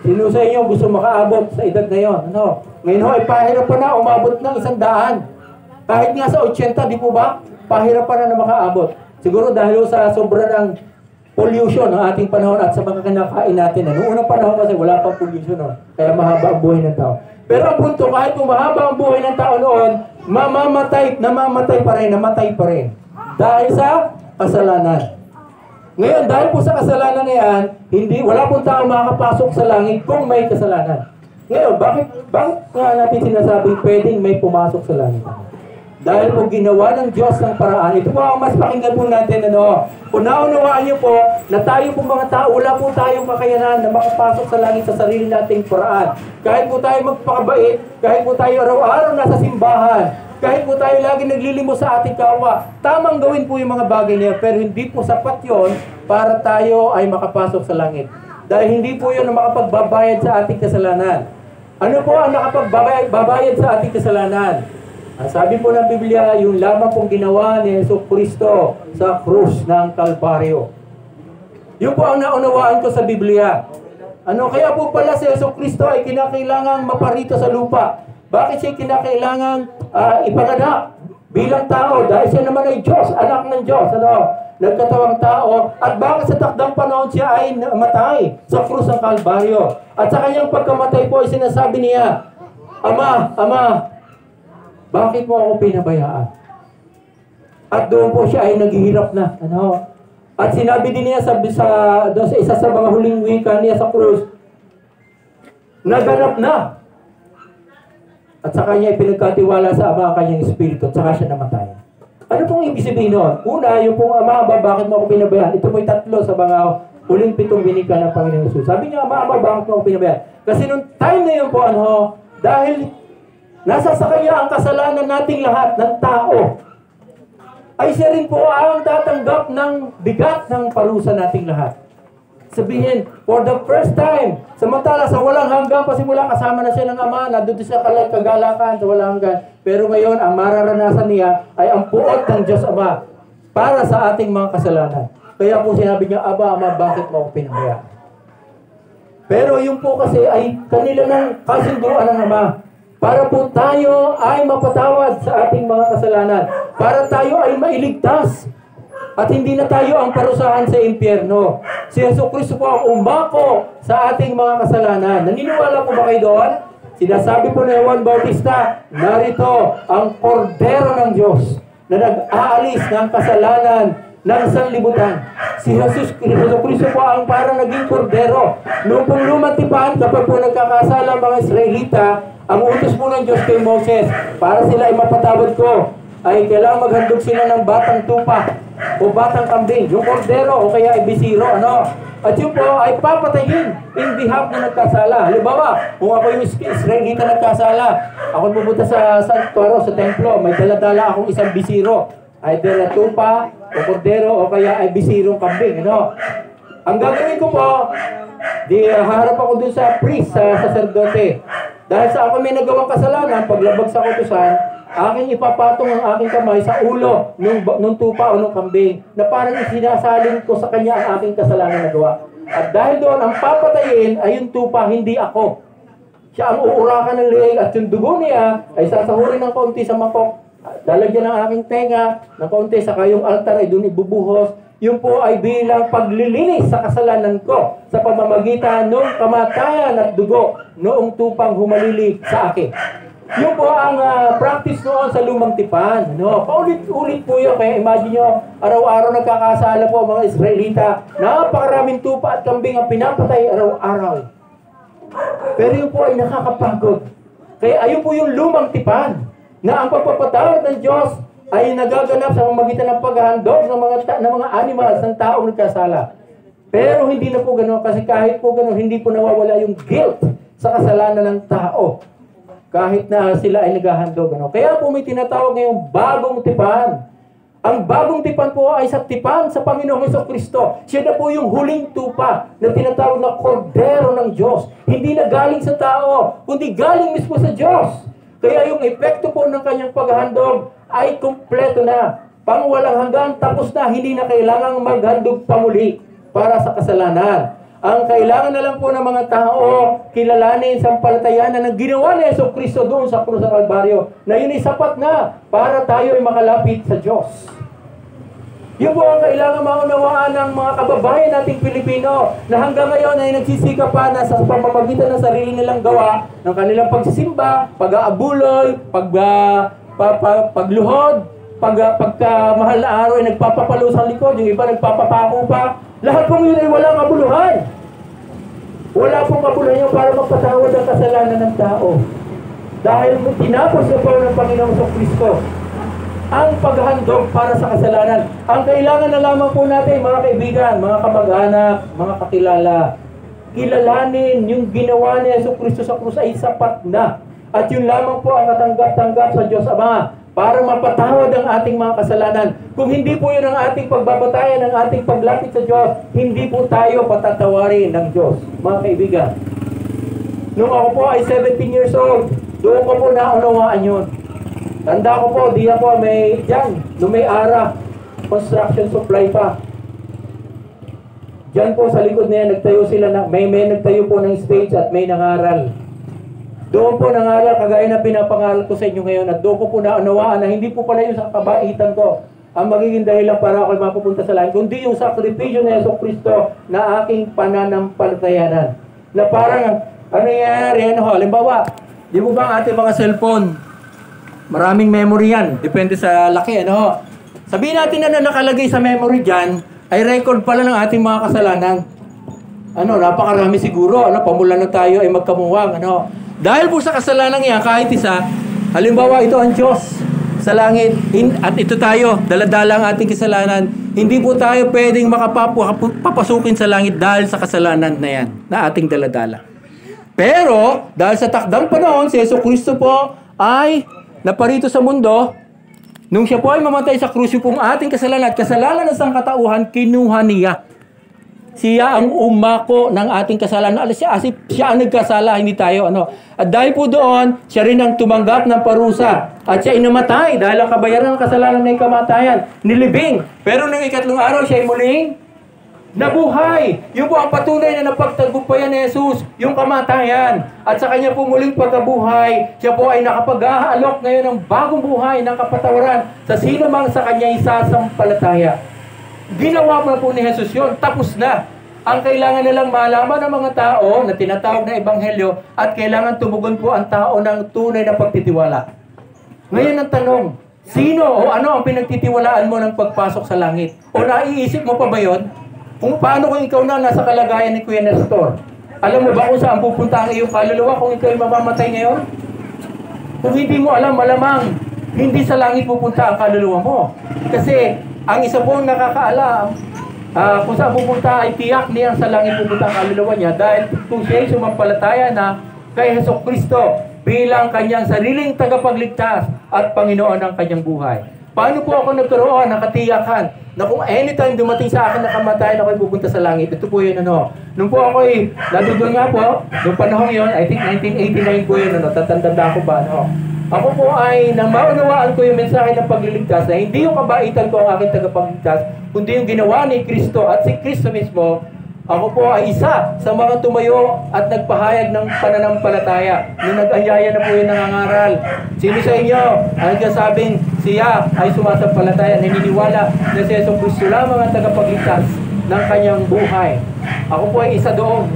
Sino sa inyo gusto makaabot sa edad na yun? Ngayon ay pahirap pa na, umabot ng 100. Kahit nga sa 80, di po ba? Pahirap pa na makaabot. Siguro dahil sa sobra ng pollution ng ating panahon at sa mga kinakain natin. Noong unang panahon kasi wala pang pollution. Kaya mahaba ang buhay ng tao. Pero ang punto, kahit kung mahaba ang buhay ng tao noon, namatay pa rin. Dahil sa kasalanan. Ngayon, dahil po sa kasalanan na yan, wala pong tao makakapasok sa langit kung may kasalanan. Ngayon, bakit nga natin sinasabing pwedeng may pumasok sa langit? Dahil po ginawa ng Diyos ng paraan. Ito po ang mas pakinggan po natin. Kung naunawaan niyo po na tayo po mga tao, wala po tayong kakayanan na makapasok sa langit sa sarili nating paraan. Kahit po tayo magpakabait, kahit po tayo araw-araw nasa simbahan, kahit po tayo lagi naglilimos sa ating kawa, tamang gawin po yung mga bagay niya, pero hindi po sapat yon para tayo ay makapasok sa langit. Dahil hindi po yun ang makapagbabayad sa ating kasalanan. Ano po ang nakapagbabayad sa ating kasalanan? Ang sabi po ng Biblia, yung lamang pong ginawa ni Jesucristo sa krus ng Kalbaryo. Yun po ang naunawaan ko sa Biblia. Kaya po pala si Jesucristo ay kinakailangang maparito sa lupa. Bakit siya kinakailangang ipanganak bilang tao? Dahil siya naman ay Diyos, anak ng Diyos. Nagkatawang tao. At bakit sa takdang panahon siya ay namatay sa krus ng Kalbaryo? At sa kanyang pagkamatay po ay sinasabi niya, Ama, bakit mo ako pinabayaan? At doon po siya ay naghihirap na. At sinabi din niya sa isa sa mga huling wika niya sa krus, naganap na. At sa kanya pinagkatiwala sa Ama ang kanyang espiritu at saka siya namatay. Ano pong ibig sabihin nun? Una, yung pong Ama, bakit mo ako pinabayaan? Ito po'y tatlo sa mga huling 7 winika ng Panginoon Jesus. Sabi niya, Ama, bakit mo ako pinabayaan? Kasi nung time na yun po, dahil nasa sa kanya ang kasalanan nating lahat ng tao, ay siya rin po ang tatanggap ng bigat ng parusa nating lahat. Sabihin, for the first time, samantala sa walang hanggang pasimula, kasama na siya ng Ama, nandun siya kagalakan sa walang hanggan. Pero ngayon, ang mararanasan niya ay ang puot ng Diyos Ama para sa ating mga kasalanan. Kaya po sinabi niya, Aba, Ama, bakit mo ako pinabayaan? Pero yung po kasi ay kanila ng kasunduan ng Ama. Para po tayo ay mapatawad sa ating mga kasalanan. Para tayo ay mailigtas. At hindi na tayo ang parusahan sa impyerno. Si Jesucristo po ang umako sa ating mga kasalanan. Naniniwala po ba kayo doon? Si Sinasabi po ni Juan Bautista, narito ang kordero ng Diyos na nag-aalis ng kasalanan ng sanlibutan. Si Jesus Cristo po ang parang naging kordero. Noong pong lumang tipan, kapag po nagkakasala mga Israelita, ang utos po ng Diyos kay Moses, para sila ay mapatawad ko, ay kailangan maghandog sila ng batang tupa o batang kambing, yung kordero o kaya ay bisiro, ano? At yun po ay papatayin in behalf na nagkasala. Halimbawa, kung ako yung Israelita nagkasala, ako pupunta sa santuario, sa templo, may dala-dala akong isang bisiro, either na tupa o kordero o kaya ay bisirong kambing, ano? Ang gagawin ko po, haharap ako dun sa priest, sa sacerdote. Dahil sa ako may nagawang kasalanan, paglabag sa kautusan, aking ipapatong ang aking kamay sa ulo nung tupa o nung kambing na parang isinasalin ko sa kanya ang aking kasalanan na gawa. At dahil doon, ang papatayin ay yung tupa, hindi ako. Siya ang uurakan ng liig at yung dugo niya ay sasahurin ng kaunti sa mangkok. Lalagyan ng aking tenga ng kaunti, saka yung altar ay doon ibubuhos. Yung po ay bilang paglilinis sa kasalanan ko sa pamamagitan ng kamatayan at dugo noong tupang humalili sa akin. Yun po ang practice noon sa lumang tipan. No? Paulit-ulit po yun. Kaya imagine nyo, araw-araw nagkakasala po mga Israelita. Napakaraming tupa at kambing ang pinapatay araw-araw. Pero yun po ay nakakapagod. Kaya ayun po yung lumang tipan na ang pagpapatawad ng Diyos ay nagaganap sa pamamagitan ng paghahandog ng mga animals ng taong nagkasala. Pero hindi na po ganoon kasi kahit po ganoon, hindi po nawawala yung guilt sa kasalanan ng tao. Kahit na sila ay naghahandog. Ano? Kaya po may tinatawag ngayong bagong tipan. Ang bagong tipan po ay sa tipan sa Panginoong Jesucristo. Siya na po yung huling tupa na tinatawag na kordero ng Diyos. Hindi na galing sa tao, kundi galing mismo sa Diyos. Kaya yung epekto po ng kanyang paghahandog ay kumpleto na. Pangwalang hanggan, tapos na, hindi na kailangang maghandog pa muli para sa kasalanan. Ang kailangan na lang po ng mga tao, kilalanin sa palatayana ng ginawa ni Jesucristo doon sa krus ng Kalbaryo, na yun ay sapat na para tayo ay makalapit sa Diyos. Yun po ang kailangan maunawaan ng mga kababayan nating Pilipino na hanggang ngayon ay nagsisikap pa na sa pamamagitan ng sarili nilang gawa, ng kanilang pagsisimba, pag-aabuloy, pagluhod, pagka mahal na araw ay nagpapapalo sa likod, yung iba nagpapapako pa. Lahat pong yun ay walang kabuluhan. Wala pong kabuluhan yun para magpatawad ang kasalanan ng tao. Dahil tinapos na po ng Panginoong Jesucristo ang paghandog para sa kasalanan. Ang kailangan na lamang po natin, mga kaibigan, mga kamag-anak, mga kakilala, kilalanin yung ginawa ni Jesucristo sa krus ay sapat na. At yun lamang po ang katanggap-tanggap sa Diyos Ama para mapatawad ang ating mga kasalanan. Kung hindi po yun ang ating pagbabatayan, ang ating paglapit sa Diyos, hindi po tayo patatawarin ng Diyos, mga kaibigan. Nung ako po ay 17 years old, doon ko po naunawaan yun. Tanda ko po, di ako may dyan, nung may ARA, construction supply pa. Dyan po sa likod na yan, nagtayo sila, may nagtayo po ng stage at may nangaral. Doon po nangaral, kagaya na pinapangaral ko sa inyo ngayon, at doon ko po naunawaan na hindi po pala yung sa kabaitan ko ang magiging dahilan para ako mapupunta sa langit, kundi yung sakripisyo ni Jesucristo na aking pananampalatayanan. Na parang, ano yan, halimbawa, di mo ba ang ating mga cellphone, maraming memory yan, depende sa laki, ano? Sabihin natin na nakalagay sa memory dyan, ay record pala ng ating mga kasalanan. Ano, napakarami siguro, ano, pamulan na tayo ay magkamuwang, ano? Dahil po sa kasalanan yan, kahit isa, halimbawa ito ang Diyos sa langit, at ito tayo, daladala ang ating kasalanan, hindi po tayo pwedeng makapapasukin sa langit dahil sa kasalanan na yan, na ating daladala. Pero, dahil sa takdang panahon, si Jesucristo po ay naparito sa mundo, nung siya po ay mamatay sa krus, yung pong ating kasalanan, at kasalanan ng sangkatauhan, kinuha niya. Siya ang umako ng ating kasalanan. Siya ang nagkasala, hindi tayo. Ano. At dahil po doon, siya rin ang tumanggap ng parusa. At siya inamatay dahil ang kabayaran ng kasalanan na kamatayan, nilibing. Pero nung ikatlong araw, siya ay muling nabuhay. Yun po ang patunay na napagtagumpayan ni Jesus, yung kamatayan. At sa kanya po muling pagkabuhay, siya po ay nakapag-aalok ngayon ng bagong buhay ng kapatawaran sa sino mang sa kanya isasampalataya. Ginawa mo po ni Jesus yun, tapos na. Ang kailangan nilang malaman ng mga tao na tinatawag na ebanghelyo at kailangan tumugon po ang tao ng tunay na pagtitiwala. Ngayon ang tanong, sino o ano ang pinagtitiwalaan mo ng pagpasok sa langit? O naiisip mo pa ba yun? Kung paano kung ikaw na nasa kalagayan ni Kuya Nestor? Alam mo ba kung saan pupunta ang iyong kaluluwa kung ikaw ay mamamatay ngayon? Kung hindi mo alam, malamang hindi sa langit pupunta ang kaluluwa mo. Kasi ang isa pong nakakaalam, kung saan pupunta ay tiyak niya sa langit pupunta ang kaluluwa niya dahil kung siya ay sumampalataya na kay Hesukristo bilang kanyang sariling tagapagligtas at Panginoon ng kanyang buhay. Paano po ako nagkaroon ng katiyakan na kung anytime dumating sa akin na kamatayan ako'y pupunta sa langit? Ito po yun Nung po ako'y nadudol nga po, nung panahon yun, I think 1989 po yun tatanda ko ba Ako po ay nang maunawaan ko yung mensahe ng pagliligtas na hindi yung kabaitan ko ang aking tagapagligtas, kundi yung ginawa ni Kristo at si Kristo mismo. Ako po ay isa sa mga tumayo at nagpahayag ng pananampalataya. Nung nag-anyaya na po yung nangangaral. Sino sa inyo ang nagsasabing siya ay sumasampalataya, naniniwala na si Jesucristo lamang ang tagapagligtas ng kanyang buhay? Ako po ay isa doon.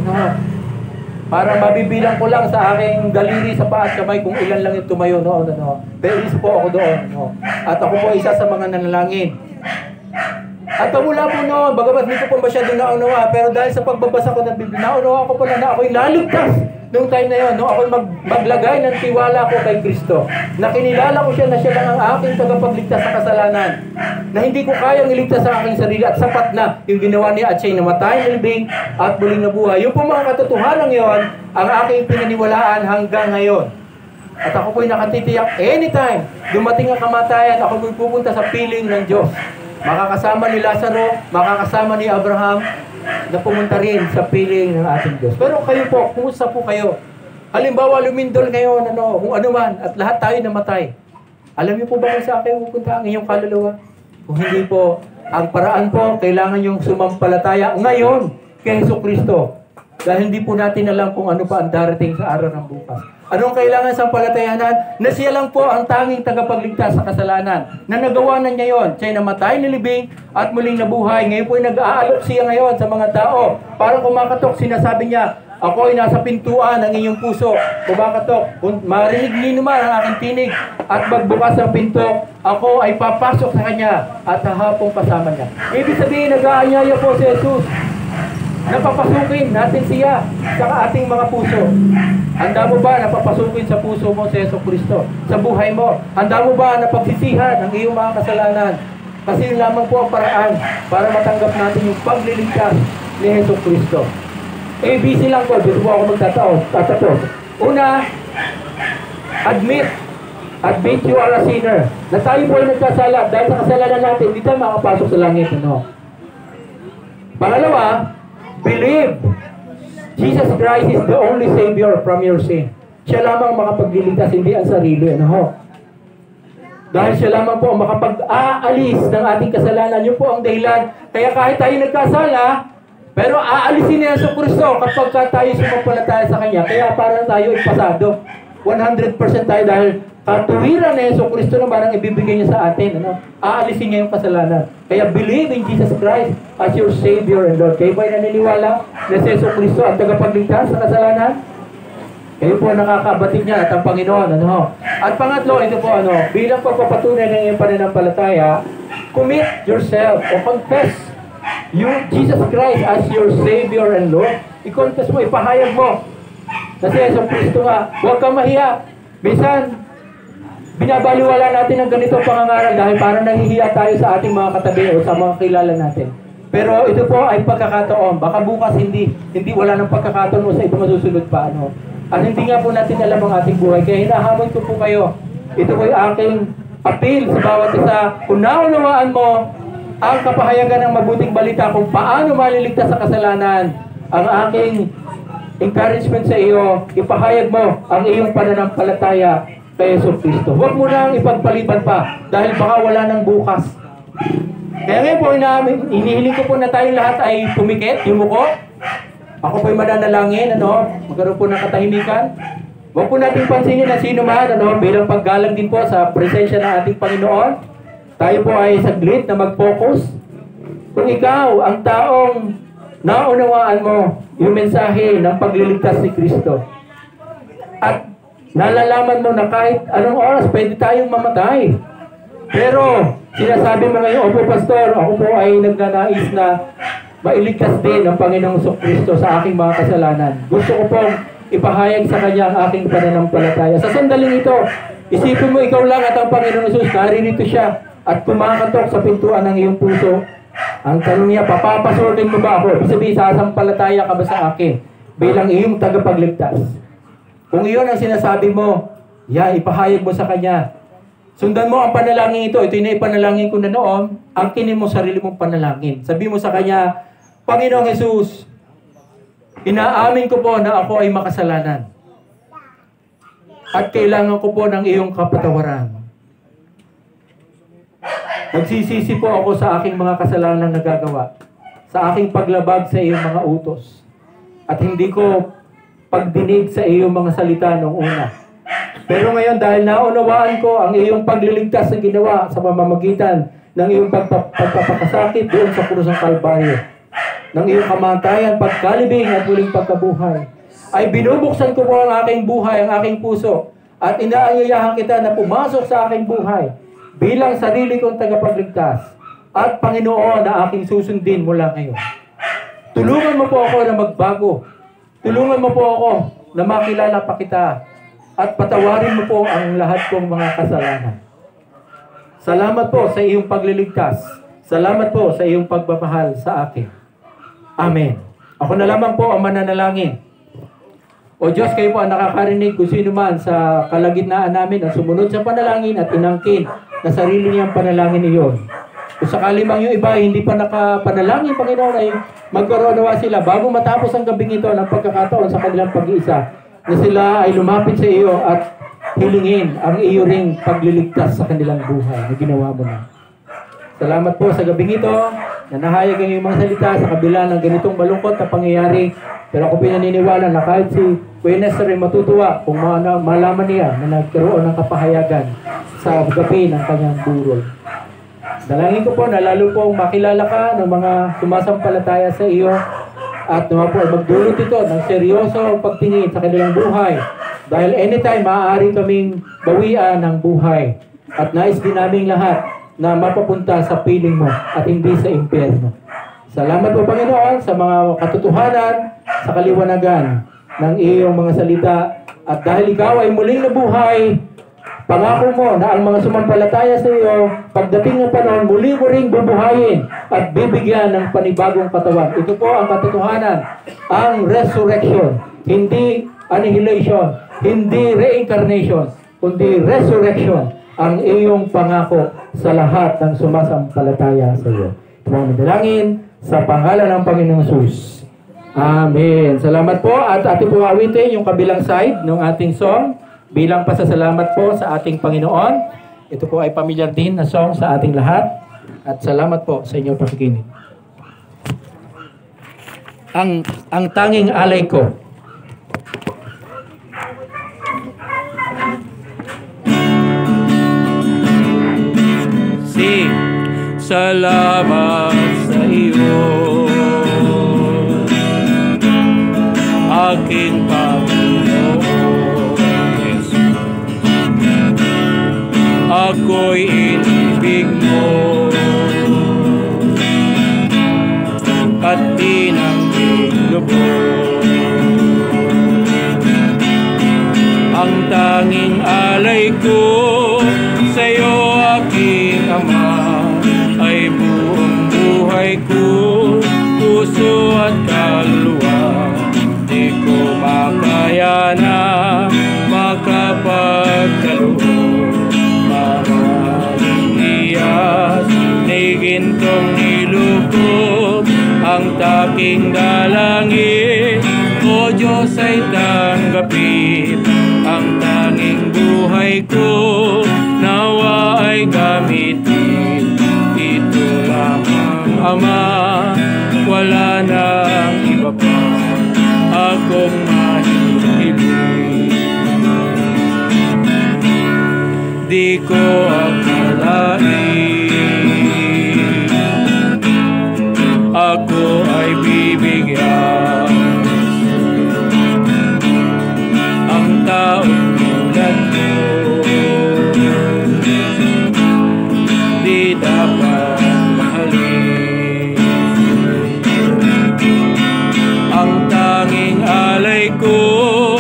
Para mabibilang ko lang sa aking daliri sa paa at kamay kung ilan lang yung tumayo noon. Pero isa po ako doon. At ako po ay isa sa mga nanalangin. At mula po noon, bagamat hindi ko po masyadong naunawa, pero dahil sa pagbabasa ko ng Biblia, naunawa ko pala na ako'y laligtas noong time na yun. Ako'y maglagay ng tiwala ko kay Kristo. Na kinilala ko siya na siya lang ang aking tagapagligtas sa kasalanan. Na hindi ko kayang iligtas sa aking sarili at sapat na yung ginawa niya at siya'y namatay, nilibing at muling nabuhay. Yung po mga katotohanan ngayon, ang aking pinaniwalaan hanggang ngayon. At ako po'y nakatitiyak anytime dumating ang kamatayan, ako po'y pupunta sa piling ng Diyos. Makakasama ni Lazaro, makakasama ni Abraham na pumunta rin sa piling ng ating Diyos. Pero kayo po, kumusta po kayo? Halimbawa, lumindol kayo, kung ano man, at lahat tayo namatay. Alam niyo po ba kung saan kayo pupunta ang inyong kaluluwa? Kung hindi po, ang paraan po, kailangan yung sumampalataya ngayon kay Hesukristo. Dahil hindi po natin alam kung ano pa ang darating sa araw ng bukas. Anong kailangan sa palatayanan? Na siya lang po ang tanging tagapagligtas sa kasalanan. Na nagawa na niya yun. Siya'y namatay, nilibing, at muling nabuhay. Ngayon po ay nag-aalok siya ngayon sa mga tao. Parang kumakatok, sinasabi niya, ako ay nasa pintuan ng inyong puso. Kumakatok, kung marinig niyo naman ang aking tinig at magbukas ang pinto, ako ay papasok sa kanya at hahapong kasama niya. Ibig sabihin, nag-aanyaya po si Jesus. Napapasukin natin siya sa ating mga puso. Handa mo ba na papasukin sa puso mo si Jesucristo? Sa buhay mo? Handa mo ba na pagsisihan ang iyong mga kasalanan? Kasi yun lamang po ang paraan para matanggap natin yung pagliligtas ni Jesucristo. ABC lang po. Dito po ako magtatapos. Una, admit you are a sinner. Na tayo po ay nagkasala. Dahil sa kasalanan natin, hindi tayo makapasok sa langit. Pangalawa, believe Jesus Christ is the only Savior from your sin. Siya lamang makapagliligtas, hindi ang sarili. Dahil siya lamang po ang makapag-aalis ng ating kasalanan. Yun po ang dahilan. Kaya kahit tayo nagkasala, pero aalisin niya sa Kristo kapag tayo sumampalataya sa Kanya. Kaya parang tayo ay pasado. 100% tayo dahil katuwiran na Yesu Kristo naman ang ibibigay niya sa atin. Aalisin niya yung kasalanan. Kaya believe in Jesus Christ as your Savior and Lord. Kayo ba ay naniniwala na si Yesu Kristo ang tagapagligtas sa kasalanan? Kayo po nakakabatid niya at ang Panginoon. At pangatlo, ito po, bilang pagpapatunay ng iyong pananampalataya, commit yourself o confess Jesus Christ as your Savior and Lord. I-confess mo, ipahayag mo. Kasi Yesu Kristo nga, huwag kang mahiya. Minsan, binabaliwala natin ang ganito pangangaral dahil parang nahihiya tayo sa ating mga katabi o sa mga kilala natin. Pero ito po ay pagkakataon. Baka bukas hindi wala ng pagkakataon o sa ito masusunod pa. At hindi nga po natin alam ang ating buhay. Kaya hinahamon ko po kayo. Ito po ay aking appeal sa bawat isa. Kung naunawaan mo ang kapahayagan ng mabuting balita kung paano maliligtas sa kasalanan, ang aking encouragement sa iyo, ipahayag mo ang iyong pananampalataya kay Yesu Kristo. Huwag mo nang ipagpaliban pa dahil baka wala nang bukas. Kaya ngayon po, inihiling ko po na tayong lahat ay tumikit, yumuko. Ako po'y mananalangin, magkaroon po ng katahimikan. Huwag po natin pansinin na sino man, bilang paggalang din po sa presensya ng ating Panginoon. Tayo po ay saglit na mag-focus. Kung ikaw, ang taong naunawaan mo yung mensahe ng pagliligtas ni Kristo. At nalalaman mo na kahit anong oras pwede tayong mamatay. Pero sinasabi mo ngayon, opo pastor, ako po ay nagnanais na mailigtas din ng Panginoong Kristo sa aking mga kasalanan. Gusto ko pong ipahayag sa Kanya ang aking pananampalataya. Sa sandaling ito, isipin mo ikaw lang at ang Panginoong Jesus, naririto siya at kumakatok sa pintuan ng iyong puso. Ang tanong niya, papapasukin mo ba ako? Ibig sabihin, sasampalataya ka ba sa akin bilang iyong tagapagligtas? Kung iyon ang sinasabi mo, ipahayag mo sa Kanya. Sundan mo ang panalangin ito. Ito yung ipanalangin ko na noon. Angkinin mo sarili mong panalangin. Sabi mo sa Kanya, Panginoong Jesus, inaamin ko po na ako ay makasalanan. At kailangan ko po ng iyong kapatawaran. Nagsisisi po ako sa aking mga kasalanang nagagawa. Sa aking paglabag sa iyong mga utos. At hindi ko pagdinig sa iyong mga salita noong una. Pero ngayon, dahil naunawaan ko ang iyong pagliligtas na ginawa sa pamamagitan ng iyong pagpapakasakit doon sa krus ng Kalbaryo, ng iyong kamatayan, pagkalibing at muling pagkabuhay, ay binubuksan ko po ang aking buhay, ang aking puso, at inaanyayahan kita na pumasok sa aking buhay bilang sarili kong tagapagligtas at Panginoon na aking susundin mula ngayon. Tulungan mo po ako na magbago. Tulungan mo po ako na makilala pa kita at patawarin mo po ang lahat kong mga kasalanan. Salamat po sa iyong pagliligtas. Salamat po sa iyong pagmamahal sa akin. Amen. Ako na lamang po ang mananalangin. O Diyos, kayo po ang nakakarinig kung sino man sa kalagitnaan namin ang sumunod sa panalangin at inangkin na sarili niyang panalangin iyon. Kung sakali mang yung iba hindi pa nakapanalangin, Panginoon, ay magkaroon nawa sila bago matapos ang gabing ito ng pagkakataon sa kanilang pag-iisa, na sila ay lumapit sa iyo at hilingin ang iyo ring pagliligtas sa kanilang buhay na ginawa mo na. Salamat po sa gabing ito na nahayag ang iyong mga salita sa kabila ng ganitong malungkot na pangyayari. Pero ako pinaniniwala na kahit si Kuya Nestor ay matutuwa kung malaman niya na nagkaroon ng kapahayagan sa gabi ng kanyang burol. Dalangin ko po na lalo pong makilala ka ng mga sumasampalataya sa iyo at naman po magdulot ito ng seryoso pagtingin sa kanilang buhay. Dahil anytime maaari kaming bawian ng buhay at nais din naming lahat na mapapunta sa piling mo at hindi sa impyerno. Salamat po Panginoon sa mga katotohanan, sa kaliwanagan ng iyong mga salita. At dahil ikaw ay muling nabuhay, pangako mo na ang mga sumampalataya sa iyo, pagdating ng panahon, muli mo ring bubuhayin at bibigyan ng panibagong katawan. Ito po ang katotohanan, ang resurrection, hindi annihilation, hindi reincarnation, kundi resurrection, ang iyong pangako sa lahat ng sumasampalataya sa iyo. Ito ang madalangin sa pangalan ng Panginoong Jesus. Amen. Salamat po at ating po awitin yung kabilang side ng ating song bilang pasasalamat po sa ating Panginoon. Ito po ay pamilyar din na song sa ating lahat at salamat po sa inyong pakikinig. Ang tanging alay ko. Salamat sa iyo, aking Panginoon Jesus. Ako'y inibig mo at tinangging lubos. Ang tanging alay ko sa iyo, aking Ama, ay buong buhay ko, puso at kaluluwa. Di ko makaya na makapagkaloob. Maraming iyas, ni gintong nilukob. Ang taking dalangin, O Diyos, ay tanggapin. Ang tanging buhay ko, nawa ay gamitin. Ito lamang, Ama, wala nang iba pa akong mahihiling. Di ko akalain ako ay bibigyan ko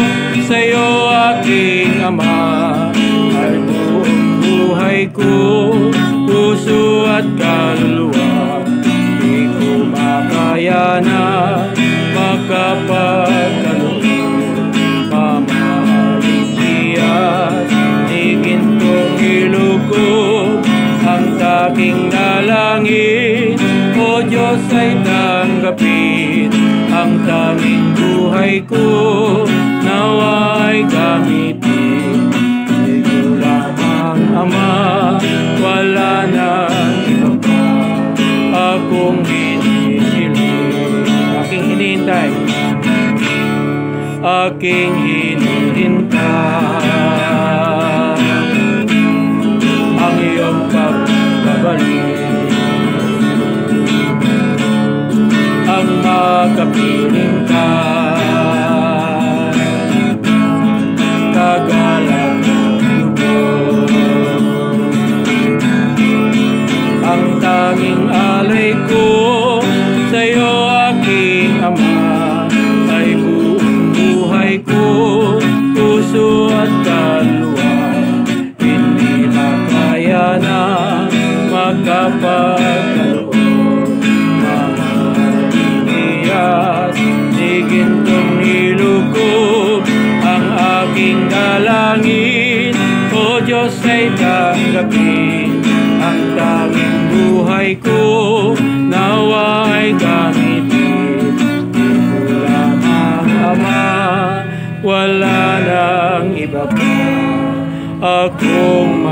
sa'yo, aking Ama, ay buong buhay ko, puso at kaluluwa. Di ko makaya na makapagkaloob, mamahaling Diyos, ni gintong ilugod ang taking dalangin. O Diyos, ay tanggapin ang tanging buhay ko, nawa ay gamitin. Di ko lamang, Ama, wala nang iba pa akong hinihiling. Aking hinihintay, aking hinihintay ang iyong pagbabalik, ang makapiling ka, kagalang lubog. Ang tanging alay ko sa'yo, aking Ama, ay buong buhay ko, puso at kaluluwa. Hindi na kaya na makapagkaloob, gintong nilugod ang aking dalangin. O Diyos, ay tanggapin ang tanging buhay ko, nawa ay gamitin. Di ko lamang, Ama, wala nang iba pa akong